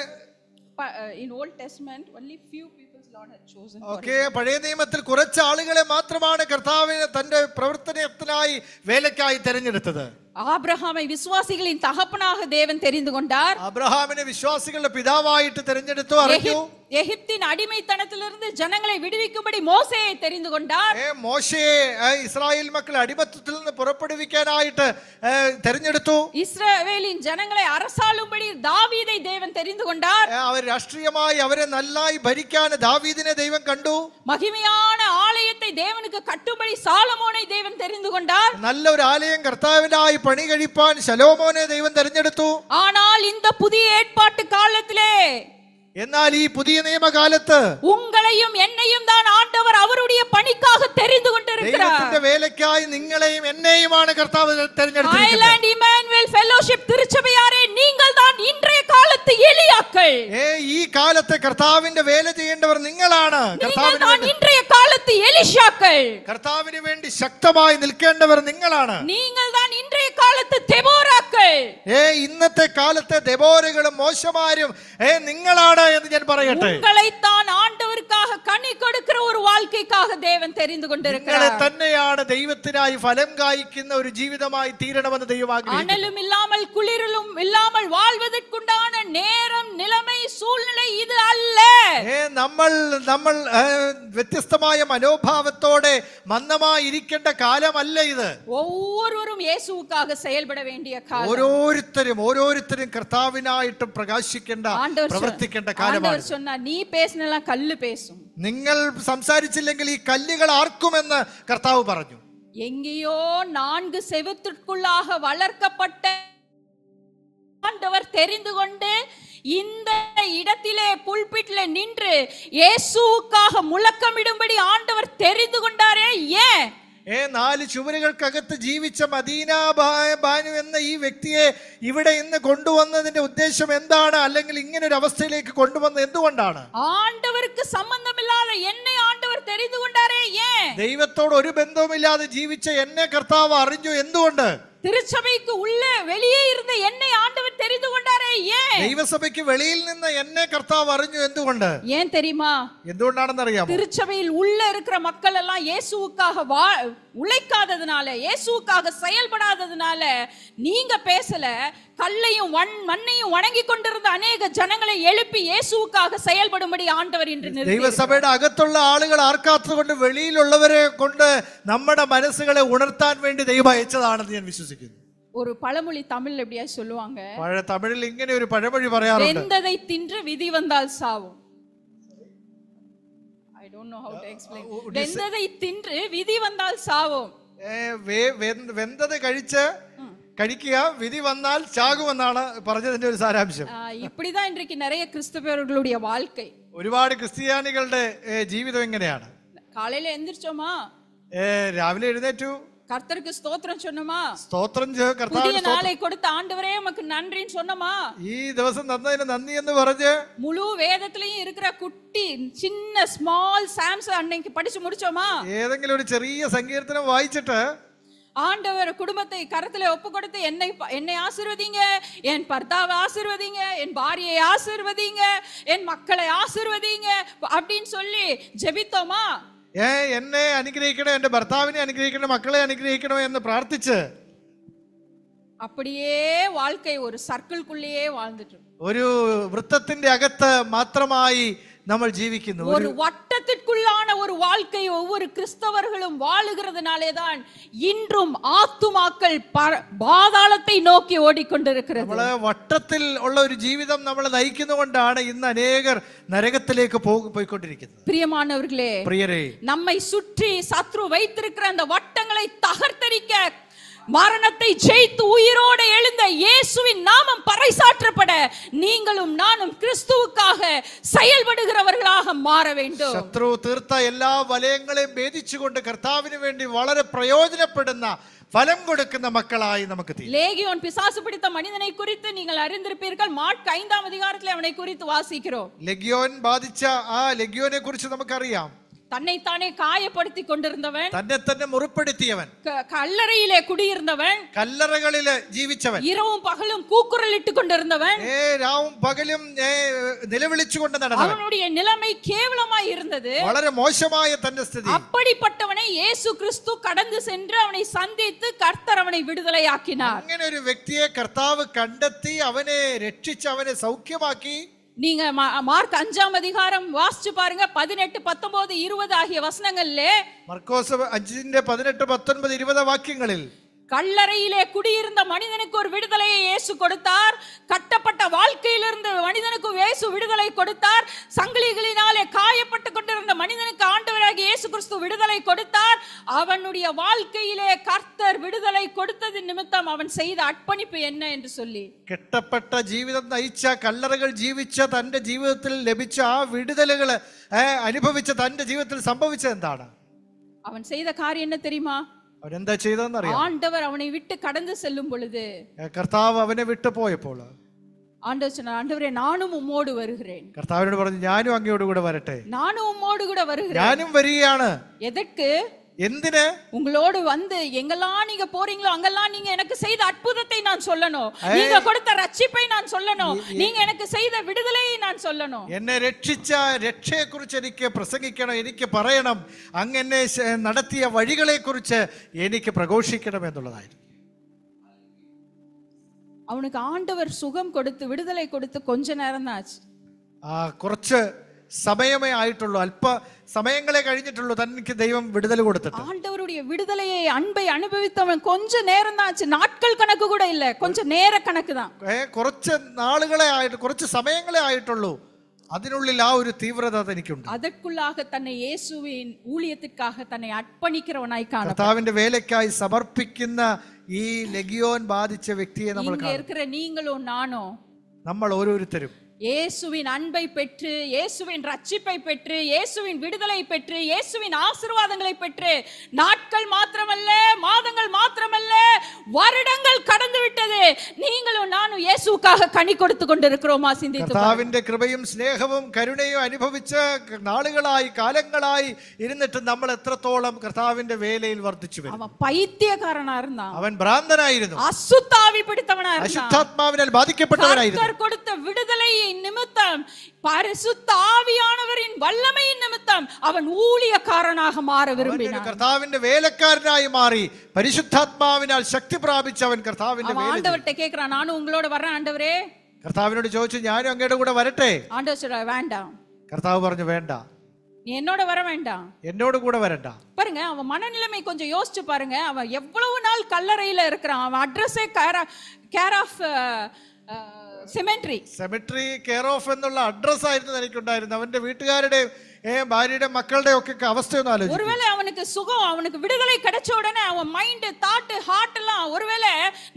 in Old Testament only few people Lord had chosen. Okay, പഴയ നിയമത്തിൽ കുറച്ച് ആളുകളെ മാത്രമാണ് കർത്താവിനെ തന്റെ പ്രവർത്തനത്തിനായി വേലക്കായി തിരഞ്ഞെടുത്തത്. ஆபிரகாமை விசுவாசிகளின் தகப்பனாக தேவன் தெரிந்து கொண்டார். അബ്രഹാമിനെ വിശ്വാസികളുടെ പിതാവായിട്ട് തിരഞ്ഞെടുത്തു. അറിഞ്ഞു. எகிப்தின் அடிமைத்தனத்திலிருந்து ஜனங்களை விடுவிக்கும்படி மோசேயை தெரிந்து கொண்டார். മോശയെ ഇസ്രായേൽ മക്കളെ അടിമത്തത്തിൽ നിന്ന് പുറപ്പെടുവിക്കാനായിട്ട് തിരഞ്ഞെടുത്തു. இஸ்ரவேலின் ஜனங்களை அரசாளும்படி தாவீதை தேவன் தெரிந்து கொண்டார். അവർ രാഷ്ട്രീയമായി അവരെ നന്നായി ഭരിക്കാൻ ദാവീദിനെ ദൈവം കണ്ടു. மகிமையான ஆலயத்தை தேவனுக்கு கட்டும்படி சாலமோனை தேவன் தெரிந்து கொண்டார். നല്ല ഒരു ആലയം കർത്താവിനായി പണി കഴിപ്പാൻ ശലോമോനെ ദൈവം തിരഞ്ഞെടുത്തു. ஆனால் இந்த புதிய ஏற்பாட்டு காலத்திலே, എന്നാൽ ഈ പുതിയ നിയമകാലത്ത് ഉങ്ങളെയും എന്നെയും தான் ஆண்டவர் அவருடைய பணிக்காக தெரிந்து கொண்டிருக்கிறார். ദൈവത്തിന്റെ വേലയ്ക്കായി നിങ്ങളെയും എന്നെയുമാണ് കർത്താവ് തിരഞ്ഞെടുത്തിരിക്കുന്നത്. ഹൈലാൻഡ് ഇമ്മാനുവൽ ഫെലോഷിപ്പ് തിരുച്ചഭയാരെ നിങ്ങൾ தான் ഇன்றைய കാലത്ത് എലിയാക്കൾ. ഈ കാലത്തെ കർത്താവിന്റെ വേല ചെയ്യേണ്ടവർ നിങ്ങളാണ്. ഇன்றைய കാലത്ത് എലിശാക്കൾ. കർത്താവിന് വേണ്ടി ശക്തമായി നിൽക്കേണ്ടവർ നിങ്ങളാണ്. നിങ്ങൾ தான் ഇன்றைய കാലത്ത് ദെബോറാക്കൾ. ഇന്നത്തെ കാലത്തെ ദെബോരകളും മോശമാരും നിങ്ങളാണ് എന്ന് ഞാൻ പറയട്ടെ. ഉങ്ങളെத்தான் ஆண்டவருக்காக கனி கொடுக்கிற ஒரு வாழ்க்கைக்காக தேவன் தெரிந்து கொண்டிருக்கிறார். നിങ്ങളെ തന്നെയാണ് ദൈവത്തിനായി ഫലം കായ്ക്കുന്ന ഒരു ജീവിതമായി തീരണമെന്ന് ദൈവം ആഗ്രഹിക്കുന്നു. അനലും ഇല്ലാமல் കുളിരും ഇല്ലാமல் வாழ்வதற்குண்டான நேரம் நிலைமை சூழ்நிலை இது அல்ல. നമ്മൾ വ്യത്യസ്തമായ മനോഭാവത്തോടെ മന്ദമായി ഇരിക്കേണ്ട കാലമല്ല ഇത്. ஒவ்வொருவரும் இயேசுவுக்காக செயல்பட வேண்டிய കാലം. ഓരോരുത്തരും കർത്താവിനായിട്ട് പ്രകാശിക്കേണ്ട പ്രവർത്തിക്കേണ്ട കാലമാണ്. ആണ്ടവർ சொன்னா നീ பேசினலாம் കല്ല് பேசுം. നിങ്ങൾ സംസാരിച്ചില്ലെങ്കിൽ ഈ കല്ലുകൾ ആർക്കുമെന്ന് കർത്താവ് പറഞ്ഞു. എங்கയോ 4 செவுத்திற்குள்ளாக வளர்க்கப்பட்ட ஆண்டவர் தெரிந்து கொண்டு இந்த இடத்திலே புல்பிட்டிலே நின்று இயேசுவுக்காக முழக்கமிடும்படி ஆண்டவர் தெரிந்து கொண்டாரே. ஏன்? നാല് ചുവരുകൾക്കകത്ത് ജീവിച്ച മദീന ബാനു എന്ന ഈ വ്യക്തിയെ ഇവിടെ ഇന്ന് കൊണ്ടുവന്നതിന്റെ ഉദ്ദേശം എന്താണ്? അല്ലെങ്കിൽ ഇങ്ങനെ ഒരു അവസ്ഥയിലേക്ക് കൊണ്ടുവന്നത് എന്തുകൊണ്ടാണ്? ஆண்டவருக்கு சம்பந்தமில்லாத என்னை ஆண்டவர் தெரிந்து கொண்டாரே ஏன்? ദൈവത്തോട് ഒരു ബന്ധവുമില്ലാതെ ജീവിച്ച എന്നെ കർത്താവ് അറിഞ്ഞു എന്തുകൊണ്ട്? திருச்சபைக்கு உள்ள வெளியே இருந்த என்னை ஆண்டவர் தெரிந்து கொண்டாரே ஏன்? ദൈവസഭയ്ക്ക് വെളിയിൽ നിന്ന് എന്നെ കർത്താവ് അറിഞ്ഞു എന്തുകൊണ്ട്? ஏன் தெரியுமா? എന്തുകൊണ്ടാണെന്ന് അറിയാമോ? திருச்சபையில் உள்ள இருக்கிற மக்கள் எல்லாம் இயேசுவுக்காக உழைக்காததுனால, இயேசுவுக்காக செயல்படாததுனால நீங்க பேசல. கல்லையும் மண்ணையும் வணங்கி கொண்டிருந்த அநேக ஜனங்களை எழுப்பி இயேசுவுக்காக செயல்படும்படி ஆண்டவர் இன்று நிறுத்தி. ദൈവസഭയുടെ അകത്തുള്ള ആളുകൾ ആർക്കാത്തതുകൊണ്ട് വെളിയിലുള്ളവരെ കൊണ്ട് നമ്മുടെ മനസ്സുകളെ ഉണർത്താൻ വേണ്ടി ദൈവം അയച്ചതാണെന്ന് ഞാൻ വിശ്വസിക്കുന്നു. ஒரு பழமொழி தமிழ்ல எப்படியா சொல்லுவாங்க? തമിഴിൽ ഇങ്ങനെ ഒരു പഴമൊഴി പറയാറുണ്ട്. வெந்ததை தின்று விதி வந்தால் சாவும். I don't know how to explain. வெந்ததை தின்று விதி வந்தால் சாவும். വെന്തത് കഴിക്കുക, വിധി വന്നാൽ ചാകുമെന്നാണ് പറഞ്ഞതിന്റെ ഒരു സാരാംശം. இப்படிதான் இன்றைக்கு நிறைய கிறிஸ்தவர்களுடைய வாழ்க்கை. ഒരുപാട് ക്രിസ്ത്യാനികളുടെ ജീവിതം എങ്ങനെയാണ്? காலையில எந்திரிச்சோமா, രാവിലെ എഴുന്നേറ്റു, கர்த்தருக்கு ஸ்தோத்திரம் சொன்னோமா, സ്തോത്രം புதிய நாளை கொடுத்த ஆண்டவரே உமக்கு நன்றின்னு சொன்னோமா, ഈ ദിവസം തന്നതിന് നന്ദി എന്ന് പറഞ്ഞ് முழு வேதத்திலயும் இருக்கிற குட்டி சின்ன ஸ்மால் சாம்ஸ் அன்னைக்கு படிச்சு முடிச்சோமா, ഏതെങ്കിലും ഒരു ചെറിയ സങ്കീർത്തനം വായിച്ചിട്ട് ஆண்டவர் குடும்பத்தை கரத்துல ஒப்பு கொடுத்து என்னை ஆசீர்வதிங்க, என் பர்தாவை ஆசீர்வதிங்க, என் பாரியை ஆசீர்வதிங்க, என் மக்களை ஆசீர்வதிங்க அப்படின்னு சொல்லி ஜெபித்தோமா? എന്നെ അനുഗ്രഹിക്കണം, എന്റെ ഭർത്താവിനെ അനുഗ്രഹിക്കണം, മക്കളെ അനുഗ്രഹിക്കണം എന്ന് പ്രാർത്ഥിച്ച് அப்படியே வாழ்க்கை ஒரு சர்க்கிள்குள்ளேயே வாழ்ந்துட்டு ഒരു വൃത്തത്തിന്റെ അകത്ത് മാത്രമായി നമ്മൾ ജീവിക്കുന്നു. ஒரு வட்டத்திற்குள்ளான ஒரு வாழ்க்கை ஒவ்வொரு கிறிஸ்தவர்களும் வாழுகிறதுனாலேதான் இன்றும் ஆத்துமாக்கள் பாதாளத்தை நோக்கி ஓடிக்கொண்டிருக்கிறது. നമ്മളെ വട്ടത്തിൽ ഉള്ള ഒരു ജീവിതം നമ്മൾ നയിക്കുന്നതുകൊണ്ടാണ് ഇന്ന് അനേകർ നരകത്തിലേക്ക് പോയിക്കൊണ്ടിരിക്കുന്നത്. பிரியமானவர்களே, പ്രിയരേ, நம்மை சுற்றி சத்ரு வைத்திருக்கிற அந்த வட்டங்களை தகர்த்தரிக்க மரணத்தை ஜெயித்து உயிரோடு எழுந்த இயேசுவின் நாமம் பறைசாற்றப்பட நீங்களும் நானும் கிறிஸ்துவுக்காக செயல்படுகிறவர்களாக மாற வேண்டும். ശത്രു തീർത്ത എല്ലാ വലയങ്ങളെയും ഭേദിച്ചുകൊണ്ട് കർത്താവിന് വേണ്ടി വളരെ പ്രയോജനപ്പെടുന്ന ഫലം കൊടുക്കുന്ന മക്കളായി നമുക്ക് തീരും. லேகியோன் பிசாசு பிடித்த மனிதனை குறித்து நீங்கள் அறிந்திருப்பீர்கள். மார்க் 5ஆம் அதிகாரத்தில் அவனை குறித்து வாசிக்கிறோம். ലെഗ്യോൻ ബാധിച്ച ആ ലെഗ്യോനെ കുറിച്ച് നമുക്കറിയാം. தன்னைத்தானே காயப்படுத்தி கொண்டிருந்தவன், തന്നെ തന്നെ മുറിപ്പെടുത്തിയവൻ, கல்லறையிலே குடியிருந்தவன், കല്ലറകളില് ജീവിച്ചവൻ, இரவும் பகலும் கூக்குரலிட்டு கொண்டிருந்தவன், രാവും പകലും നിലവിളിച്ചുകൊണ്ട് നടന്നവൻ. அவனுடைய நிலைமை கேவலமாய் இருந்தது. വളരെ മോശമായ തന്റെ സ്ഥിതി. அப்படிப்பட்டவனை இயேசு கிறிஸ்து கடந்து சென்று அவனை சந்தித்து கர்த்தர் அவனை விடுதலையாக்கினார். അങ്ങനെ ഒരു വ്യക്തിയെ കർത്താവ് കണ്ടെത്തി അവനെ രക്ഷിച്ച് അവനെ സൗഖ്യമാക്കി. நீங்க மார்க் 5ஆம் அதிகாரம் வாசிச்சு பாருங்க. 18, 19, 20 ஆகிய வசனங்கள்ல മർക്കോസ് 5ന്റെ 18, 19, 20 വാക്യങ്ങളിൽ கல்லறையிலே குடியிருந்த மனிதனுக்கு ஒரு விடுதலையை இயேசு கொடுத்தார். கட்டப்பட்ட வாழ்க்கையிலிருந்து மனிதனுக்கு இயேசு விடுதலை கொடுத்தார். சங்கிலிகளினாலே காயப்பட்டு கொண்டிருந்த மனிதனுக்கு ஆண்டவராகிய இயேசு கிறிஸ்து விடுதலை கொடுத்தார். அவனுடைய வாழ்க்கையிலே கர்த்தர் விடுதலை கொடுத்தது நிமித்தம் அவன் செய்த அர்ப்பணிப்பு என்ன என்று சொல்லி, കെട്ടപ്പെട്ട ജീവിതം നയിച്ച, കല്ലറകൾ ജീവിച്ച തന്റെ ജീവിതത്തിൽ ലഭിച്ച ആ വിടുതലുകള് അനുഭവിച്ച തന്റെ ജീവിതത്തിൽ സംഭവിച്ചത് എന്താണ്? அவன் செய்த காரியம் என்ன தெரியுமா? അവനെന്താ ചെയ്തതെന്ന് അറിയാം. ஆண்டவர் அவனை விட்டு கடந்து செல்லும் பொழுது, കർത്താവ് അവനെ വിട്ടു പോയപ്പോൾ ஆண்டவர் சொன்னார், ஆண்டவரே நானும் உம்மோடு வருகிறேன். കർത്താവിനോട് പറഞ്ഞു, ഞാനും അങ്ങയോട് കൂടെ വരട്ടെ. நானும் உம்மோடு கூட வருகிறேன். ഞാനും വരികയാണ്. எதற்கு? എന്തിന്? உங்களோடு வந்து எங்கெல்லாம் நீங்க போறீங்களோ அங்கெல்லாம் நீங்க எனக்கு செய்த அற்புதத்தை நான் சொல்லணும். நீங்க கொடுத்த ரட்சிப்பை நான் சொல்லணும். நீங்க எனக்கு செய்த விடுதலையை நான் சொல்லணும். എന്നെ രക്ഷിച്ച രക്ഷയെ കുറിച്ച് എനിക്ക് പ്രസംഗിക്കണം, എനിക്ക് പറയണം. അങ്ങ് എന്നെ നടത്തിയ വഴികളെ കുറിച്ച് എനിക്ക് പ്രഘോഷിക്കണം എന്നുള്ളതായിരുന്നു. அவனுக்கு ஆண்டவர் சுகம் கொடுத்து விடுதலை கொடுத்து கொஞ்ச நேரம் தான் ஆச்சு. കുറച്ച് സമയമേ ആയിട്ടുള്ളൂ, അല്പ സമയങ്ങളെ കഴിഞ്ഞിട്ടുള്ളൂ തനിക്ക് ദൈവം വിടുതൽ കൊടുത്തിട്ട്. ஆண்டவருடைய விடுதலையை அன்பை அனுபவித்தவன் கொஞ்ச நேரம் தான் ஆச்சு. நாட்கள் கணக்கு கூட இல்ல, கொஞ்ச நேர கணக்கு தான். കുറച്ച് നാളുകളെ ആയിട്ട്, കുറച്ച് സമയങ്ങളെ ആയിട്ടുള്ളൂ. അതിനുള്ളിൽ ആ ഒരു തീവ്രത തനിക്കുണ്ട്. அதற்குள்ளாக தன்னை இயேசுவின் ஊழியத்திற்காக தன்னை அர்ப்பணிக்கிறவனாய் காணப்பட்டான். കർത്താവിന്റെ വേലയ്ക്കായി സമർപ്പിക്കുന്ന ഈ ലെഗിയോൻ ബാധിച്ച വ്യക്തിയെ നമ്മൾ இங்க இருக்கிற நீங்களோ நானோ, നമ്മൾ ഓരോരുത്തരും இயேசுவின் அன்பை பெற்று, இயேசுவின் ரட்சிப்பை பெற்று, இயேசுவின் விடுதலை பெற்று, இயேசுவின் ஆசீர்வாதங்களை பெற்று நாட்கள் மாத்திரமல்ல, மாதங்கள் மாத்திரமல்ல, வருடங்கள் கடந்து விட்டது. நீங்களும் நானும் இயேசுவுக்காக கனி கொடுத்து கொண்டிருக்கிறோமா? சிந்தித்து കർത്താവിന്റെ കൃപയും സ്നേഹവും കരുണയും അനുഭവിച്ച നാളുകളായി കാലങ്ങളായി ഇരുന്നിട്ട് നമ്മൾ എത്രത്തോളം കർത്താവിന്റെ വേലയിൽ വർദ്ധിച്ചു വരും. அவன் பைத்தியக்காரனா இருந்தான், അവൻ ഭ്രാന്തനായിരുന്നു, அசுத்தாவி பிடித்தவனா இருந்தான், അശുദ്ധാത്മാവിനാൽ ബാധിക്കപ്പെട്ടവനായിരുന്നു. கர்த்தர் கொடுத்த விடுதலை நிமித்தம், பரிசுத்த ஆவியானவரின் வல்லமையின் நிமித்தம் அவன் ஊழியக்காரனாக மாற விரும்பினான். കർത്താവിന്റെ വേലക്കാരനായി മാറി പരിശുദ്ധാത്മാവിനാൽ ശക്തി പ്രാപിച്ച അവൻ കർത്താവിന്റെ அவன் ஆண்டவர்கிட்ட கேக்குறான், நானும் உங்களோட வரேன் ஆண்டவரே. കർത്താവിനോട് ചോദിച്ചു, ഞാനും അങ്ങയുടെ കൂടെ വരട്ടെ? ஆண்டவர் சொல்றார், வேண்டாம், കർത്താവ് പറഞ്ഞു, വേണ്ട, நீ என்னோட வர வேண்டாம். എന്നോട് കൂടെ വരണ്ട. பாருங்க, அவன் மனநிலைமை கொஞ்சம் யோசிச்சு பாருங்க. அவன் எவ்வளவு நாள் கல்லறையில இருக்கிறான். அவன் அட்ரஸே care of cemetery care of എന്നുള്ള അഡ്രസ് ആയിരുന്നു എനിക്കുണ്ടായിരുന്നു. അവന്റെ വീട്ടുകാരുടെ ഭാര്യയുടെ മക്കളുടെ ഒക്കെ അവസ്ഥയൊന്നും ആലോചിച്ചു. ஒருவேளை அவனுக்கு சுகம், அவனுக்கு விடுதலை கிடைச்ச உடனே அவன் மைண்ட், தாட், ஹார்ட் எல்லாம் ஒருவேளை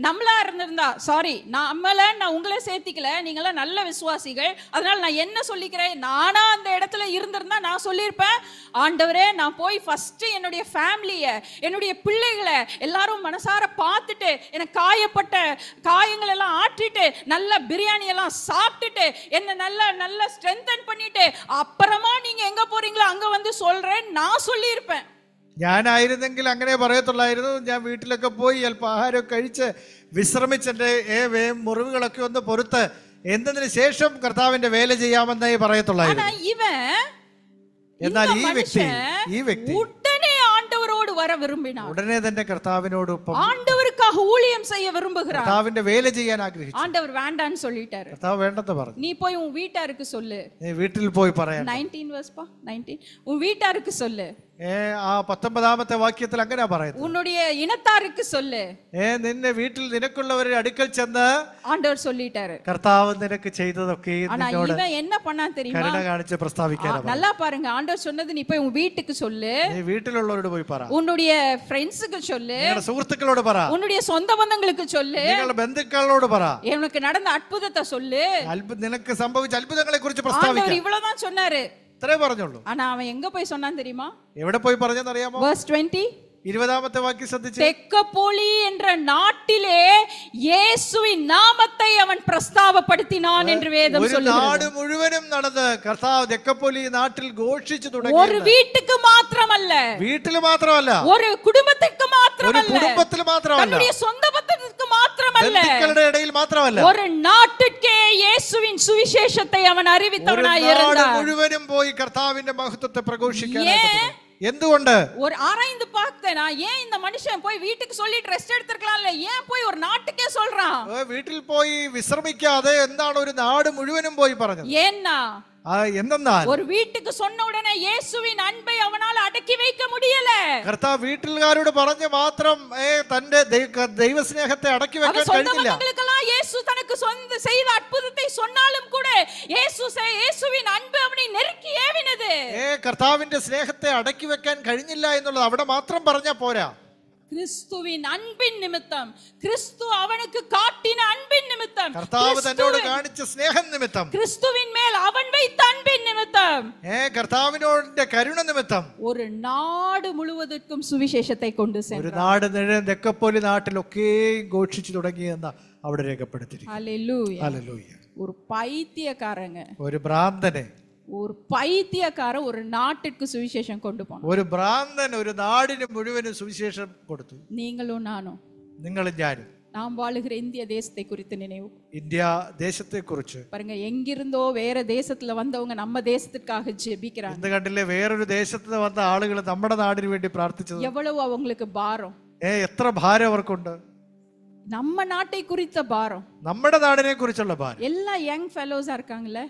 நம்மளா இருந்திருந்தா, சாரி நான் உங்களை சேர்த்திக்கல, நீங்களாம் நல்ல விசுவாசிகள், அதனால நான் என்ன சொல்லிக்கிறேன், நானா அந்த இடத்துல இருந்திருந்தா நான் சொல்லியிருப்பேன், ஆண்டவரே நான் போய் ஃபர்ஸ்ட் என்னுடைய ஃபேமிலிய, என்னுடைய பிள்ளைகளை எல்லாரும் மனசார பார்த்துட்டு, எனக்கு காயப்பட்ட காயங்கள் எல்லாம் ஆற்றிட்டு, நல்ல பிரியாணி எல்லாம் சாப்பிட்டுட்டு, என்ன நல்ல ஸ்ட்ரென்தன் பண்ணிட்டு, அப்புறமா நீங்க எங்க போறீங்களோ அங்க வந்து சொல்றேன் நான் சொல்லியிருப்பேன். ഞാനായിരുന്നെങ്കിൽ അങ്ങനെ പറയത്തുള്ളായിരുന്നു. ഞാൻ വീട്ടിലൊക്കെ പോയി അല്പം ആഹാരമൊക്കെ കഴിച്ച് വിശ്രമിച്ച് എൻ്റെ മുറിവുകളൊക്കെ ഒന്ന് പൊറുത്ത് എന്നതിന് ശേഷം കർത്താവിന്റെ വേല ചെയ്യാമെന്നേ പറയത്തുള്ളായിരുന്നു. എന്നാൽ ഈ വ്യക്തി உடனே ஆண்டவரோடு வர விரும்பினார். ഉടനെ തന്നെ കർത്താവിനോടൊപ്പം ஆண்டவருக்காக ஊழியம் செய்ய விரும்புகிறார். കർത്താവിന്റെ വേല ചെയ്യാൻ ആഗ്രഹിച്ചു. ஆண்டவர் வேண்டான்னு சொல்லிட்டாரு. കർത്താവ് വേണ്ടെന്ന് പറഞ്ഞു. நீ போய் உன் வீட்டாருக்கு சொல்லு. നീ വീട്ടിൽ പോയി പറയാൻ. 19 verse 19 உன் வீட்டாருக்கு சொல்லு. ആ 19ാമത്തെ വാക്യത്തിൽ അങ്ങനെ പറയുന്നത്. உன்னுடைய ഇനത്താருக்கு சொல்லு. നിന്നെ വീട്ടിൽ നിനക്കുള്ളവരുടെ അടുക്കൽ ചെന്ന് ஆண்டவர் சொல்லிட்டாரு. കർത്താവ് നിനക്ക് ചെയ്തതൊക്കെ നിന്നോട് ഇവൻ என்ன பண்ணான் தெரியுமா? കരുണ കാണിച്ച് പ്രസ്താവിക്കാനാണ്. நல்லா பாருங்க, ஆண்டவர் சொன்னது நீ போய் உன் வீட்டுக்கு சொல்லு. നീ വീട്ടിലുള്ളവരോട് പോയി പറ. உன்னுடைய ஃப்ரெண்ட்ஸ்க்கு சொல்லு. നിങ്ങളുടെ സുഹൃത്തുക്കളോട് പറ. உன்னுடைய சொந்த பந்தங்களுக்கு சொல்லு. നിങ്ങളുടെ ബന്ധുക്കളോട് പറ. உனக்கு நடந்த அற்புதத்தை சொல்லு. നിനക്ക് സംഭവിച്ച അത്ഭുതങ്ങളെ കുറിച്ച് പ്രസ്താവിക്കുക. ஆண்டவர் இவ்வளவுதான் சொன்னாரு. ഇത്രേ പറഞ്ഞുള്ളൂ. ஆனா அவன் எங்க போய் சொன்னான் தெரியுமா? എവിടെ പോയി പറഞ്ഞെന്ന് അറിയാമോ? verse 20 20ാമത്തെ വാക്യം ശ്രദ്ധിച്ചു. தெக்கப்போலி என்ற நாட்டிலே இயேசுவின் நாமத்தை அவன் பிரஸ்தாபப்படுத்தினான் என்று வேதம் சொல்லுகிறது. നാട് മുഴുവനും നടന്ന് കർത്താവ് തെക്കപ്പോലി നാട്ടിൽ ഘോഷിച്ചു തുടങ്ങി. ஒரு வீட்டுக்கு மாத்திரமல்ல, വീട്ടിൽ മാത്രമല്ല, ஒரு കുടുംബത്തിற்கு മാത്രമല്ല, ഒരു കുടുംബത്തിൽ മാത്രമല്ല, தன்னுடைய சொந்த பந்தத்திற்கு മാത്രമല്ല, ബന്ധുക്കളുടെ ഇടയിൽ മാത്രമല്ല, ஒரு நாட்டுக்கே இயேசுவின் சுவிசேஷத்தை அவன் அறிவித்தவனாய் இருந்தார். മുഴുവനും പോയി കർത്താവിന്റെ മഹത്വത്തെ പ്രഘോഷിക്കാൻ. എന്തുകൊണ്ട്? ஒரு ஆராய்ந்து பார்த்தேனா, ஏன் இந்த மனுஷன் போய் வீட்டுக்கு சொல்லிட்டு ரெஸ்ட் எடுத்துக்கலாம்ல, ஏன் போய் ஒரு நாட்டுக்கே சொல்றான்? വീട്ടിൽ പോയി വിശ്രമിക്കാതെ എന്താണ് ഒരു നാട് മുഴുവനും പോയി പറഞ്ഞത്? ஏன்னா എന്തെന്നാൽ ஒரு வீட்டுக்கு சொன்ன உடனே இயேசுவின் அன்பை அவனால் அடக்கி வைக்க முடியல. കർത്താവ് വീട്ടിൽകാരോട് പറഞ്ഞു മാത്രം തന്റെ ദൈവസ്നേഹത്തെ അടക്കി വെക്കാൻ കഴിഞ്ഞില്ല. அவங்களுக்கெல்லாம் இயேசு தனக்கு செய்த அற்புதத்தை சொன்னாலும் கூட இயேசுவின் அன்பு அவனை நெருக்கி ஏவினது. കർത്താവിന്റെ സ്നേഹത്തെ അടക്കി വെക്കാൻ കഴിഞ്ഞില്ല എന്നുള്ളത് അവിടെ മാത്രം പറഞ്ഞാ പോരാ. கிறிஸ்துவின் அன்பின் நிமித்தம், கிறிஸ்து அவனுக்கு காட்டின அன்பின் நிமித்தம், കർത്താവ് തന്നോട് കാണിച്ച സ്നേഹം നിമിത്തം, கிறிஸ்துவின் மேல் அவன் வைத்த அன்பின் நிமித்தம், കർത്താവിനോട് കരുണ നിമിത്തം ஒரு நாடு முழுவதற்கும் സുവിശേഷத்தை கொண்டு சென்றார். ഒരു നാട് മുഴുവൻ തെക്കപ്പോലി നാട്ടിലൊക്കെ ഘോഷിച്ചു തുടങ്ങിയെന്ന് അവിടെ രേഖപ്പെടുത്തിയിരിക്കുന്നു. ഹല്ലേലൂയ. ഹല്ലേലൂയ. ஒரு பைத்தியக்காரங்க, ഒരു ഭ്രാന്തനെ, ஒரு பைத்தியக்காரன் ஒரு நாட்டுக்கு சுவிசேஷம் கொண்டு போனான். ഒരു ഭ്രാന്തൻ ഒരു നാടിന് മുഴുവനും സുവിശേഷം കൊടുത്തു. நீங்களும் நானும், നിങ്ങളും ഞാനും நாம் வாழுகிற இந்திய தேசத்தை குறித்து நினைவு. ഇന്ത്യ ദേശത്തെ കുറിച്ച് பாருங்க, எங்கிருந்தோ வேற தேசத்துல வந்தவங்க நம்ம தேசத்துக்காக ஜெபிக்கிறாங்க. ഇന്ന് കണ്ടില്ലേ, വേറൊരു ദേശത്ത് നിന്ന് വന്ന ആളുകൾ നമ്മുടെ നാടിന് വേണ്ടി പ്രാർത്ഥിച്ചത്. எவ்வளவு அவங்களுக்கு பாரம், എത്ര ഭാരം അവർക്കുണ്ട്. நம்ம நாட்டை குறித்த பாரம், നമ്മുടെ നാടിനെ കുറിച്ചുള്ള ഭാരം. எல்லா யங் ஃபெலோஸா இருக்காங்கல்ல,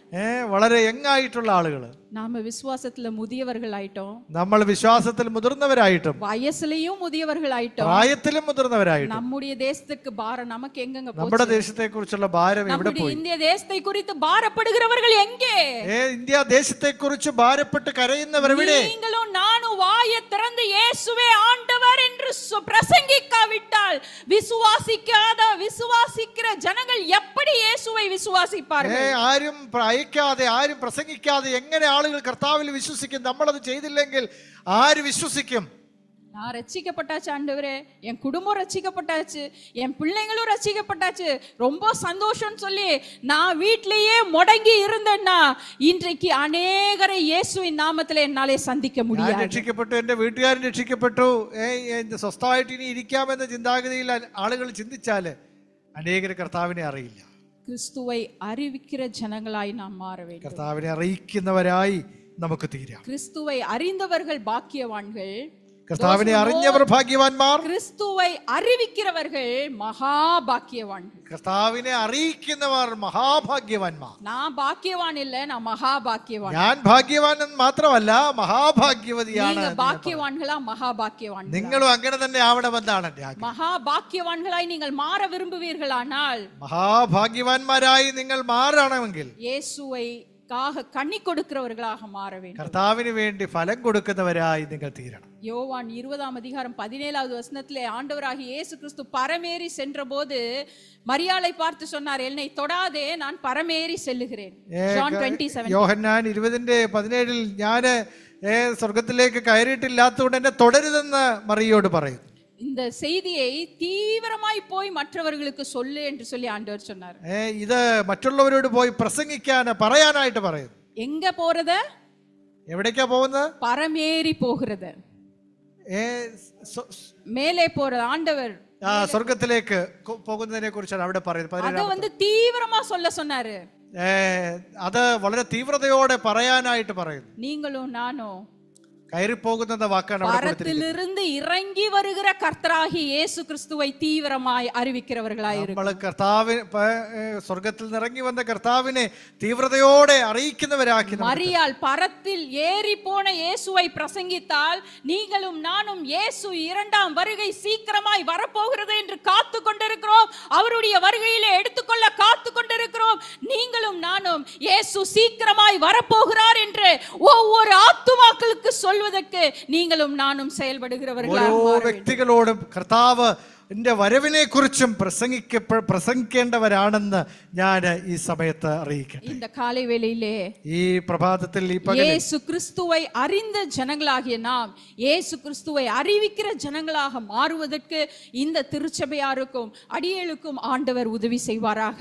വളരെ യങ് ആയിട്ടുള്ള ആളുകള്. நாம விசுவாசத்துல முதியவர்கள் ஆயிட்டோம், നമ്മൾ വിശ്വാസത്തിൽ മുതിർന്നവരായിട്ടും வயசுலயும் முதியவர்கள் ஆயிட்டோம், പ്രായത്തിലും മുതിർന്നവരായിട്ടും நம்முடைய தேசத்துக்கு பாரம் நமக்கு எங்கங்க போச்சு? നമ്മുടെ ദേശത്തെ കുറിച്ചുള്ള ഭാരം എവിടെ நம்முடைய പോയി? இந்திய தேசத்தை குறித்து பாரப்படுகிறவர்கள் எங்கே? ഇന്ത്യ ദേശത്തെ കുറിച്ച് ഭാരപ്പെട്ട് കരയുന്നവർ എവിടെ? நீங்களும் நானும் வாயை திறந்து இயேசுவே ஆண்டவர் என்று பிரசங்கிக்காவிட்டால் விசுவாசிக்கிற ஜனங்கள் எப்படி இயேசுவை விசுவாசிப்பார்கள்? ആരും അയക്കാതെ ആരും പ്രസംഗിക്കാതെ എങ്ങനെ ആളുകൾ കർത്താവിൽ വിശ്വസിക്കും? നമ്മളത് ചെയ്തില്ലെങ്കിൽ ആര് വിശ്വസിക്കും? நான் ரட்சிக்கப்பட்டாச்சு ஆண்டவரே, என் குடும்பம் ரட்சிக்கப்பட்டாச்சு, என் பிள்ளைங்களும் ரட்சிக்கப்பட்டாச்சு, ரொம்ப சந்தோஷம் சொல்லி நான் வீட்டிலேயே முடங்கி இருந்தேன்னா இன்றைக்கு அநேகரை இயேசுவின் നാമത്തിൽ എன்னாலே സന്ധിக்க முடியாது. രക്ഷിക്കപ്പെട്ടു, എന്റെ വീട്ടുകാരൻ രക്ഷിക്കപ്പെട്ടു, സ്വസ്ഥമായിട്ട് ഇനി ഇരിക്കാമെന്ന ചിന്താഗതിയിൽ ആളുകൾ ചിന്തിച്ചാല് അനേകര് കർത്താവിനെ അറിയില്ല. ക്രിസ്തുவை அறிவிக்கிற ஜனங்களாய் நாம் மாற வேண்டும். കർത്താവിനെ അറിയിക്കുന്നവരായി നമുക്ക് തീരാം. ക്രിസ്തുவை அறிந்தவர்கள் பாக்கியவான்கள், കർത്താവിനെ അറിഞ്ഞവർ ഭാഗ്യവാന്മാർ, ക്രിസ്തുவை അറിവിக்கிறவர்கள் மகாபாக்கியவான்கள். കർത്താവിനെ അറിയിക്കുന്നവർ മഹാഭാഗ്യവാന്മാർ. நான் பாக்கியவான் இல்ல, நான் மகாபாக்கியவான். ഞാൻ ഭാഗ്യവാൻ മാത്രമല്ല മഹാഭാഗ്യവതിയാണ്. நீங்க பாக்கியவான்களா மகாபாக்கியவான்? നിങ്ങളും അങ്ങനെ തന്നെ ആവണമെന്നാണ് എൻ്റെ ആഗ്രഹം. மகாபாக்கியவான்களாய் நீங்கள் மாற விரும்புவீர்களானால், മഹാഭാഗ്യവാന്മാരായി നിങ്ങൾ മാറണമെങ്കിൽ இயேசுவை கண்ணி கொடுக்கிறவர்களாக மாற வேண்டும். കർത്താവിന് വേണ്ടി ഫലം കൊടുക്കുന്നവരായി നിങ്ങൾ തീരണം. யோவான் 20:17 ஆண்டவராகிய இயேசு கிறிஸ்து பரமேறி சென்றபோது மரியாளை பார்த்து சொன்னார், என்னை தொடாதே, நான் பரமேறி செல்லுகிறேன். ஜான் 20:7. യോഹന്നാൻ 20:17 ഞാൻ സ്വർഗത്തിലേക്ക് കയറിയിട്ടില്ലാത്തതുകൊണ്ട് എന്നെ തുടരുതെന്ന് മറിയോട് പറയുന്നു. இந்த செய்தியை தீவிரமாய் போய் மற்றவர்களுக்கு சொல்லு என்று சொல்லி ஆண்டவர் சொன்னார். ഇത് മറ്റുള്ളവരോട് പോയി പ്രസംഗിക്കാൻ പറയാനായിട്ട് പറയുന്നു. എങ്ക പോறது? എവിടേക്കാ പോകുന്നത്? പരമേറി പോകുന്നത്, മേലെ പോறது. ஆண்டவர் സ്വർഗത്തിലേക്ക് പോകുന്നതിനെ കുറിച്ചാണ് അവിടെ പറയുന്നത്. അത് வந்து தீவிரமா சொல்ல சொன்னாரு. അത് വളരെ തീവ്രതയോടെ പറയാനായിട്ട് പറയുന്നു. நீங்களும் நானும் കയറിപ്പോകുന്ന വാക്കാണ്. പരത്തിലിருந்து ഇറങ്ങി വരുகிற കർത്താവാகிய இயேசு கிறிஸ்துவை தீவிரமாய் அறிவிக்கிறவர்களாய் നമ്മൾ കർത്താവിനെ, സ്വർഗത്തിൽ നിന്ന് ഇറങ്ങി വന്ന കർത്താവിനെ തീവ്രതയോടെ അറിയിക്കുന്നവരാക്കി. மரியாள் பரத்தில் ஏறி போன இயேசுவை பிரசங்கித்தால், நீங்களும் நானும் இயேசு இரண்டாம் வருகை சீக்கிரமாய் வரப்போகிறது என்று காத்து கொண்டிருக்கிறோம். அவருடைய வருகையிலே எடுத்துக்கொள்ள காத்து கொண்டிருக்கிறோம். நீங்களும் நானும் இயேசு சீக்கிரமாய் வரப்போகிறார் என்று ஒவ்வொரு ஆத்துமாக்களுக்கு சொல்வதற்கு நீங்களும் நானும் செயல்படுகிறவர்களாக ഓരോ വ്യക്തികളോടും കർത്താവ് എന്റെ വരവിനെ കുറിച്ചും പ്രസംഗിക്കേണ്ടവരാണെന്ന് ഞാൻ ഈ സമയത്ത് അറിയിക്കട്ടെ. இந்த காலை வேளையிலே, ഈ പ്രഭാതത്തിൽ, ഈ പകലിൽ இயேசு கிறிஸ்துவை அறிந்த ஜனங்களாகிய நாம் இயேசு கிறிஸ்துவை அறிவிக்கிற ஜனங்களாக மாறுவதற்கு இந்த திருச்சபையாருக்கும் அடியேளுக்கும் ஆண்டவர் உதவி செய்வாராக.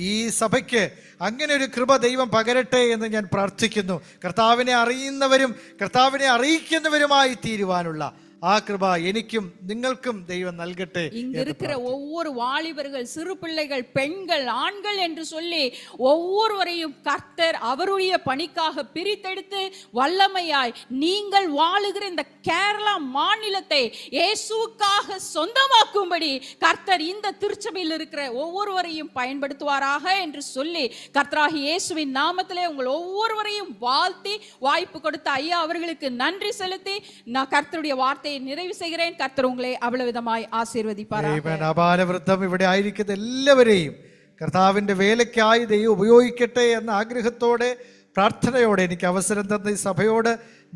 ഈ സഭയ്ക്ക് അങ്ങനെ ഒരു കൃപ ദൈവം പകരട്ടെ എന്ന് ഞാൻ പ്രാർത്ഥിക്കുന്നു. കർത്താവിനെ അറിയുന്നവരും കർത്താവിനെ അറിയിക്കുന്നവരുമായി തീരുവാനുള്ള ആ കൃപ എനിക്കും നിങ്ങൾക്കും ദൈവം നൽകട്ടെ. இங்க இருக்கிற ஒவ்வொரு வாலிபர்கள், சிறு பிள்ளைகள், பெண்கள், ஆண்கள் என்று சொல்லி ஒவ்வொருவரையும் கர்த்தர் அவருடைய பணிக்காக பிரித்தெடுத்து வல்லமையாய் நீங்கள் வாழுகிற இந்த கேரளா மாநிலத்தை இயேசுவுக்காக சொந்தமாக்கும்படி கர்த்தர் இந்த திருச்சபையில் இருக்கிற ஒவ்வொருவரையும் பயன்படுத்துவாராக என்று சொல்லி கர்த்தராகிய இயேசுவின் நாமத்திலே உங்கள் ஒவ்வொருவரையும் வாழ்த்தி வாய்ப்பு கொடுத்த ஐயா அவர்களுக்கு நன்றி செலுத்தி நான் கர்த்தருடைய வார்த்தை நிறைவு செய்கிறேன். கர்த்தர் உங்களை அவ்வளவு விதமாய் ஆசீர்வதிப்பாராக. അപാലവൃദ്ധം ഇവിടെ ആയിരിക്കുന്ന എല്ലാവരെയും കർത്താവിന്റെ വേലയ്ക്കായി ദൈവം ഉപയോഗിക്കട്ടെ എന്ന ആഗ്രഹത്തോടെ, പ്രാർത്ഥനയോടെ എനിക്ക് അവസരം തന്ന ഈ സഭയോട്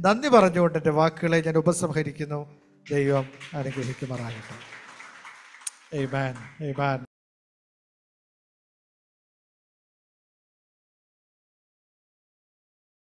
നന്ദി പറഞ്ഞുകൊണ്ട് എൻ്റെ വാക്കുകളെ ഞാൻ ഉപസംഹരിക്കുന്നു. ദൈവം അനുഗ്രഹിക്കുമാറാകട്ടെ. ആമേൻ. ആമേൻ.